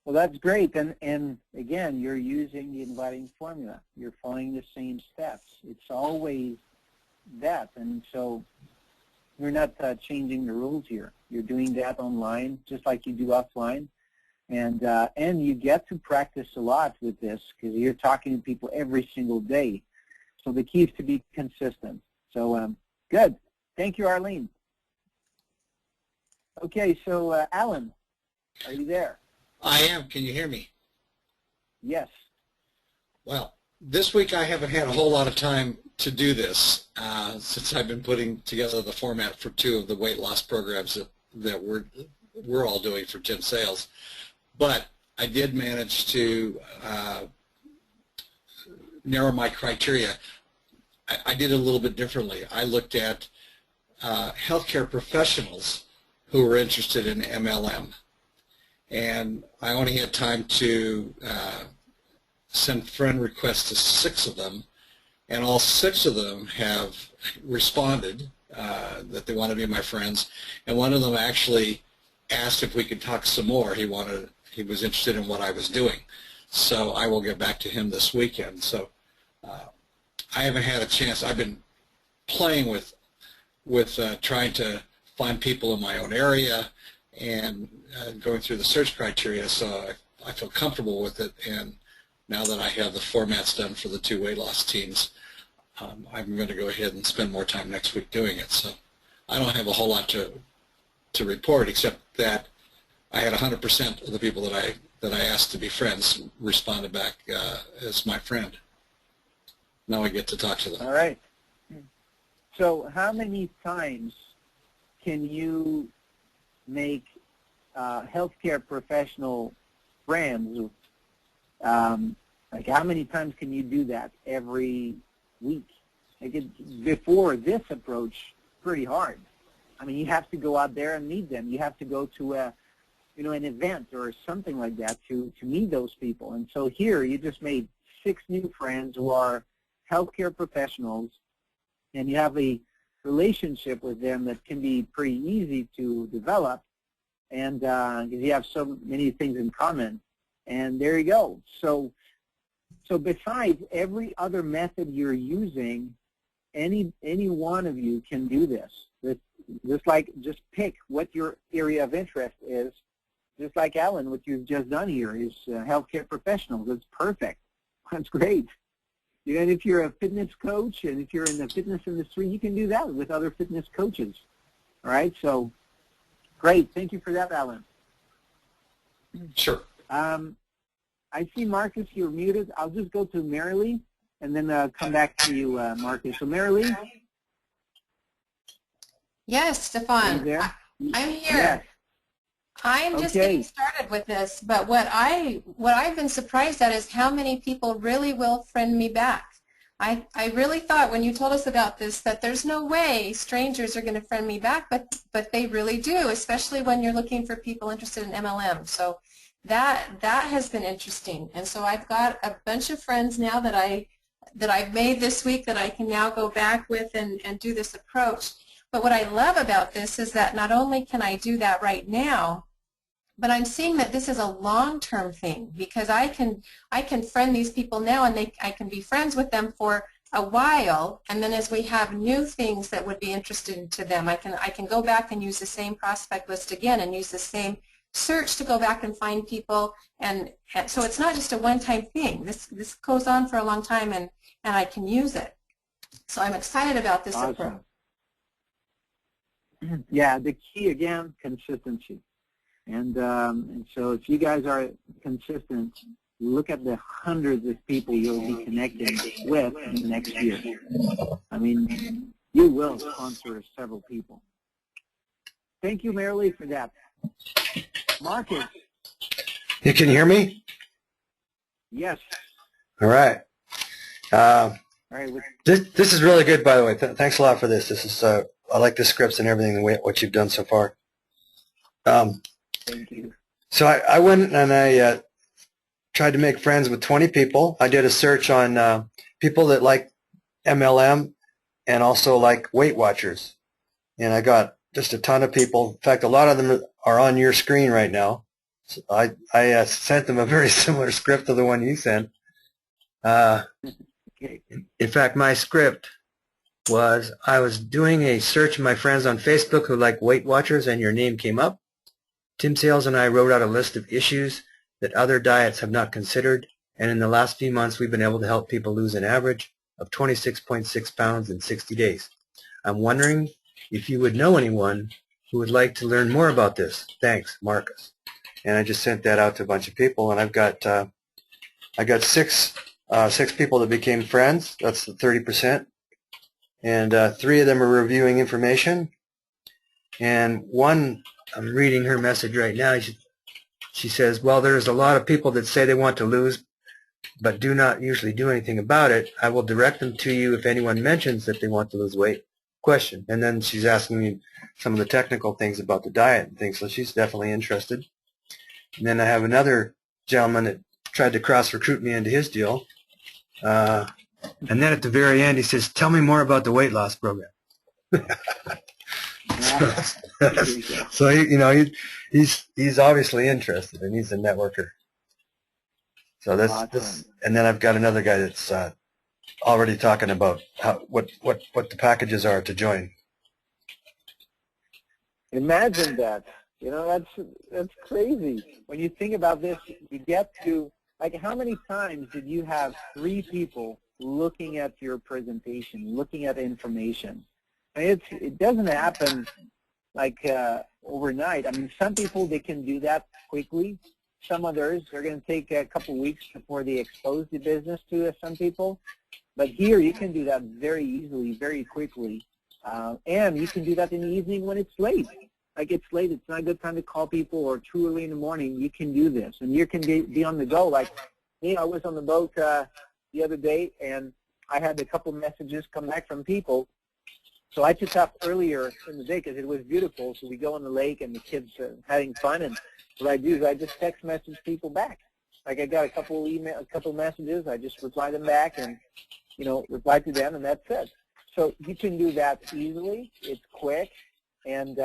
Well, that's great. And again, you're using the inviting formula. You're following the same steps. It's always that. And so you're not changing the rules here. You're doing that online just like you do offline. And you get to practice a lot with this, because you're talking to people every single day. So the key is to be consistent. So good. Thank you, Arlene. Okay, so Alan. Are you there? I am. Can you hear me? Yes. Well, this week I haven't had a whole lot of time to do this since I've been putting together the format for 2 of the weight loss programs that we're all doing for Gym Sales. But I did manage to narrow my criteria. I did it a little bit differently. I looked at healthcare professionals who were interested in MLM. And I only had time to send friend requests to 6 of them, and all 6 of them have responded that they want to be my friends. And one of them actually asked if we could talk some more. He was interested in what I was doing. So I will get back to him this weekend. So I haven't had a chance. I've been playing with trying to find people in my own area and going through the search criteria, so I feel comfortable with it. And now that I have the formats done for the 2 weight loss teams, I'm going to go ahead and spend more time next week doing it. So I don't have a whole lot to report, except that I had 100% of the people that I asked to be friends responded back as my friend. Now I get to talk to them. All right. So how many times can you make healthcare professional friends? Like how many times can you do that every week? Like before this approach, pretty hard. I mean, you have to go out there and meet them. You have to go to a, an event or something like that to meet those people. And so here, you just made 6 new friends who are healthcare professionals, and you have a relationship with them that can be pretty easy to develop, and because you have so many things in common. And there you go. So besides every other method you're using, any one of you can do this. Just pick what your area of interest is. Just like Alan, what you've just done here is healthcare professionals. That's perfect. That's great. And if you're a fitness coach and if you're in the fitness industry, you can do that with other fitness coaches. All right? So great. Thank you for that, Alan. Sure. I see, Marcus, you're muted. I'll just go to Marilee and then come back to you, Marcus. So Marilee? Yes, Stefan. I'm here. Yes. I'm just getting started with this, but what I've been surprised at is how many people really will friend me back. I really thought when you told us about this that there's no way strangers are going to friend me back, but they really do, especially when you're looking for people interested in MLM. So that has been interesting, and so I've got a bunch of friends now that I've made this week that I can now go back with and do this approach. But what I love about this is that not only can I do that right now, but I'm seeing that this is a long-term thing, because I can friend these people now, and I can be friends with them for a while, and then as we have new things that would be interesting to them, I can go back and use the same prospect list again and use the same search to go back and find people, and so it's not just a one-time thing. This goes on for a long time, and I can use it. So I'm excited about this approach. Yeah, the key again, consistency. And so if you guys are consistent, look at the hundreds of people you'll be connecting with in the next year. I mean, you will sponsor several people. Thank you, Marilee, for that. Marcus. You can hear me? Yes. All right. All right. This is really good, by the way. Thanks a lot for this. This is I like the scripts and everything, what you've done so far. Thank you. So I went and I tried to make friends with 20 people. I did a search on people that like MLM and also like Weight Watchers. And I got just a ton of people. In fact, a lot of them are on your screen right now. So I sent them a very similar script to the one you sent. In fact, my script was I was doing a search of my friends on Facebook who like Weight Watchers, and your name came up. Tim Sales and I wrote out a list of issues that other diets have not considered, and in the last few months we've been able to help people lose an average of 26.6 pounds in 60 days. I'm wondering if you would know anyone who would like to learn more about this. Thanks, Marcus. And I just sent that out to a bunch of people, and I got six people that became friends. That's the 30%. And 3 of them are reviewing information. And one, I'm reading her message right now. She says, well, there's a lot of people that say they want to lose but do not usually do anything about it. I will direct them to you if anyone mentions that they want to lose weight. Question. And then she's asking me some of the technical things about the diet and things, so she's definitely interested. And then I have another gentleman that tried to cross-recruit me into his deal. And then at the very end, he says, tell me more about the weight loss program. So he's obviously interested, and he's a networker. So this, and then I've got another guy that's already talking about what the packages are to join. Imagine that. That's crazy. When you think about this, you get to, like, how many times did you have 3 people looking at your presentation, looking at information? I mean, it doesn't happen like overnight. I mean, some people, they can do that quickly. Some others, they're going to take a couple weeks before they expose the business to some people. But here you can do that very easily, very quickly. And you can do that in the evening when it's late. Like it's late, it's not a good time to call people, or too early in the morning, you can do this. And you can be on the go. Like me, I was on the boat the other day, and I had a couple messages come back from people. So I took off earlier in the day because it was beautiful. So we go on the lake, and the kids are having fun. And what I do is I just text message people back. Like I got a couple messages, I just reply them back, and reply to them, and that's it. So you can do that easily. It's quick. And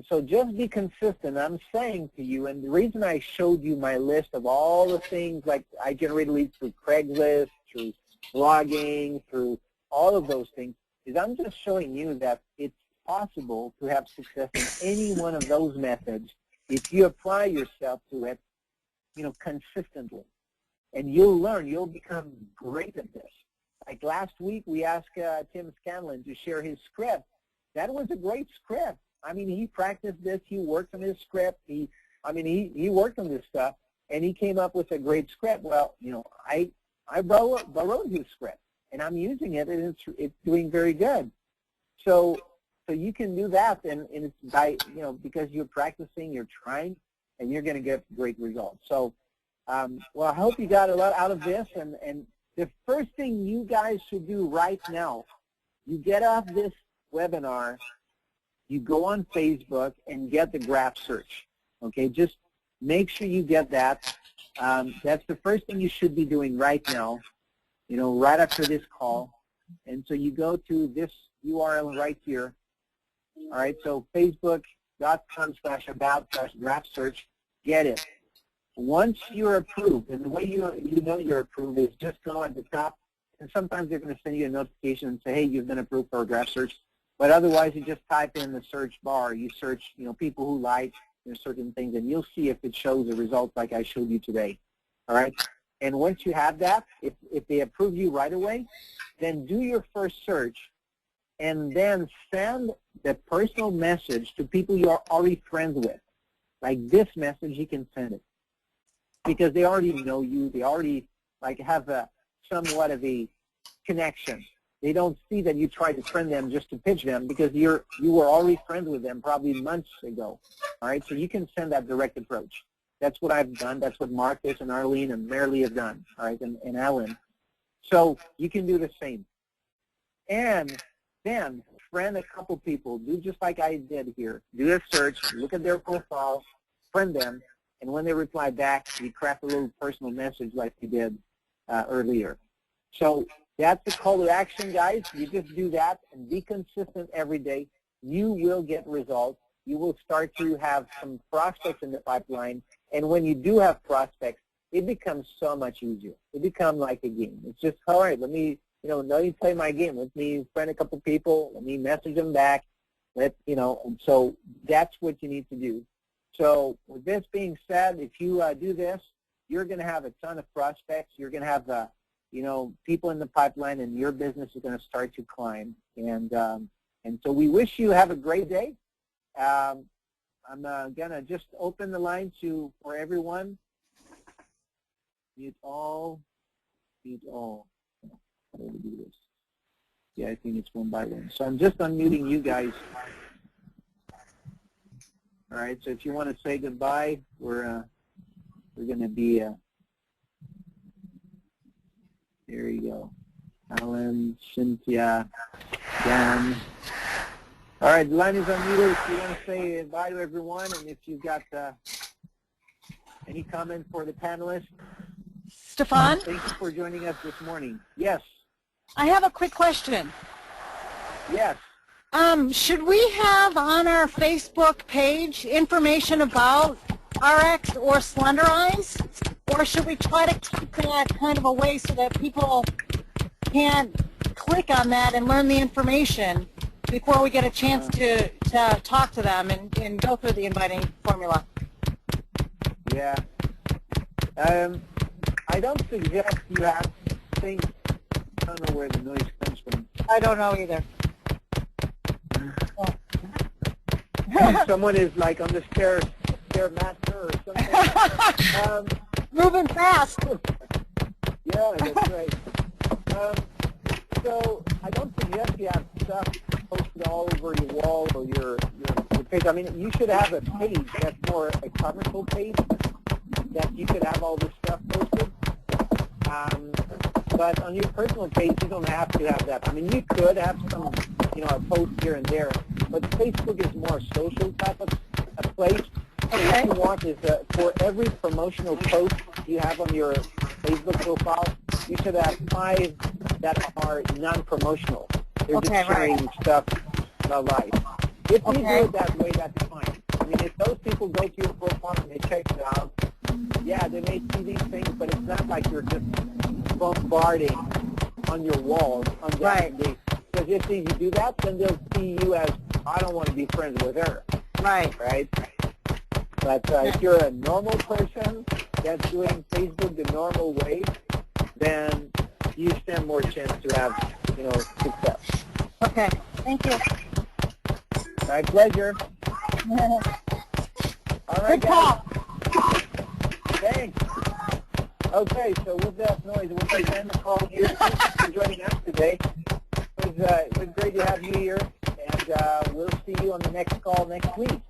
so just be consistent. I'm saying to you, and the reason I showed you my list of all the things, like I generate leads through Craigslist, through blogging, through all of those things, is I'm just showing you that it's possible to have success in any one of those methods if you apply yourself to it, consistently. And you'll learn, you'll become great at this. Like last week, we asked Tim Scanlon to share his script. That was a great script. I mean, he practiced this. He worked on his script. He worked on this stuff, and he came up with a great script. Well, I borrowed his script, and I'm using it, and it's doing very good. So you can do that, and it's by because you're practicing, you're trying, and you're going to get great results. So, well, I hope you got a lot out of this, and the first thing you guys should do right now, you get off this webinar, you go on Facebook and get the graph search. Okay, just make sure you get that. That's the first thing you should be doing right now, right after this call. And so you go to this URL right here. All right, so facebook.com/about/graph search, get it. Once you're approved, and the way you know you're approved is just go at the top, and sometimes they're going to send you a notification and say, hey, you've been approved for a graph search. But otherwise, you just type in the search bar. You search, people who like certain things, and you'll see if it shows the results like I showed you today. All right? And once you have that, if they approve you right away, then do your first search, and then send the personal message to people you are already friends with. Like this message, you can send it, because they already know you. They already have somewhat of a connection. They don't see that you tried to friend them just to pitch them, because you were already friends with them probably months ago. All right, so you can send that direct approach. That's what I've done. That's what Marcus and Arlene and Marilee have done. All right, and Alan. So you can do the same. And then friend a couple people. Do just like I did here. Do a search. Look at their profile. Friend them. And when they reply back, you craft a little personal message like you did earlier. So that's the call to action, guys. You just do that and be consistent every day. You will get results. You will start to have some prospects in the pipeline. And when you do have prospects, it becomes so much easier. It becomes like a game. It's just, all right, let me, let me play my game. Let me friend a couple people. Let me message them back. And so that's what you need to do. So with this being said, if you do this, you're going to have a ton of prospects. You're going to have people in the pipeline, and your business is going to start to climb. And so we wish you have a great day. I'm going to just open the line for everyone. Mute all. Mute all. How do we do this? Yeah, I think it's one by one. So I'm just unmuting you guys. All right, so if you want to say goodbye, we're going to be, there you go. Alan, Cynthia, Dan. All right, the line is unmuted. If you want to say bye to everyone, and if you've got any comment for the panelists. Stefan? Thank you for joining us this morning. Yes. I have a quick question. Yes. Should we have on our Facebook page information about RX or Slender Eyes? Or should we try to keep that kind of a way so that people can click on that and learn the information before we get a chance to talk to them and go through the inviting formula? Yeah. I don't suggest you have things. I don't know where the noise comes from. I don't know either. Someone is like on the stairmaster or something. Moving fast. Yeah, that's right. So I don't suggest you have stuff posted all over your wall or your page. I mean, you should have a page that's more a commercial page that you could have all this stuff posted. But on your personal page, you don't have to have that. I mean, you could have some, a post here and there, but Facebook is more social type of a place. Okay. What you want is for every promotional post you have on your Facebook profile, you should have 5 that are non-promotional. They're Okay, just sharing stuff about life. If you do it that way, that's fine. I mean, if those people go to your profile and they check it out, yeah, they may see these things, but it's not like you're just bombarding on your walls on that day. Because if you do that, then they'll see you as, I don't want to be friends with her. Right. Right? But if you're a normal person that's doing Facebook the normal way, then you stand more chance to have, success. Okay. Thank you. My pleasure. All right, Good talk. Thanks. Okay, so with that noise, we'll take end the call here. Thanks for joining us today. It was great to have you here, and we'll see you on the next call next week.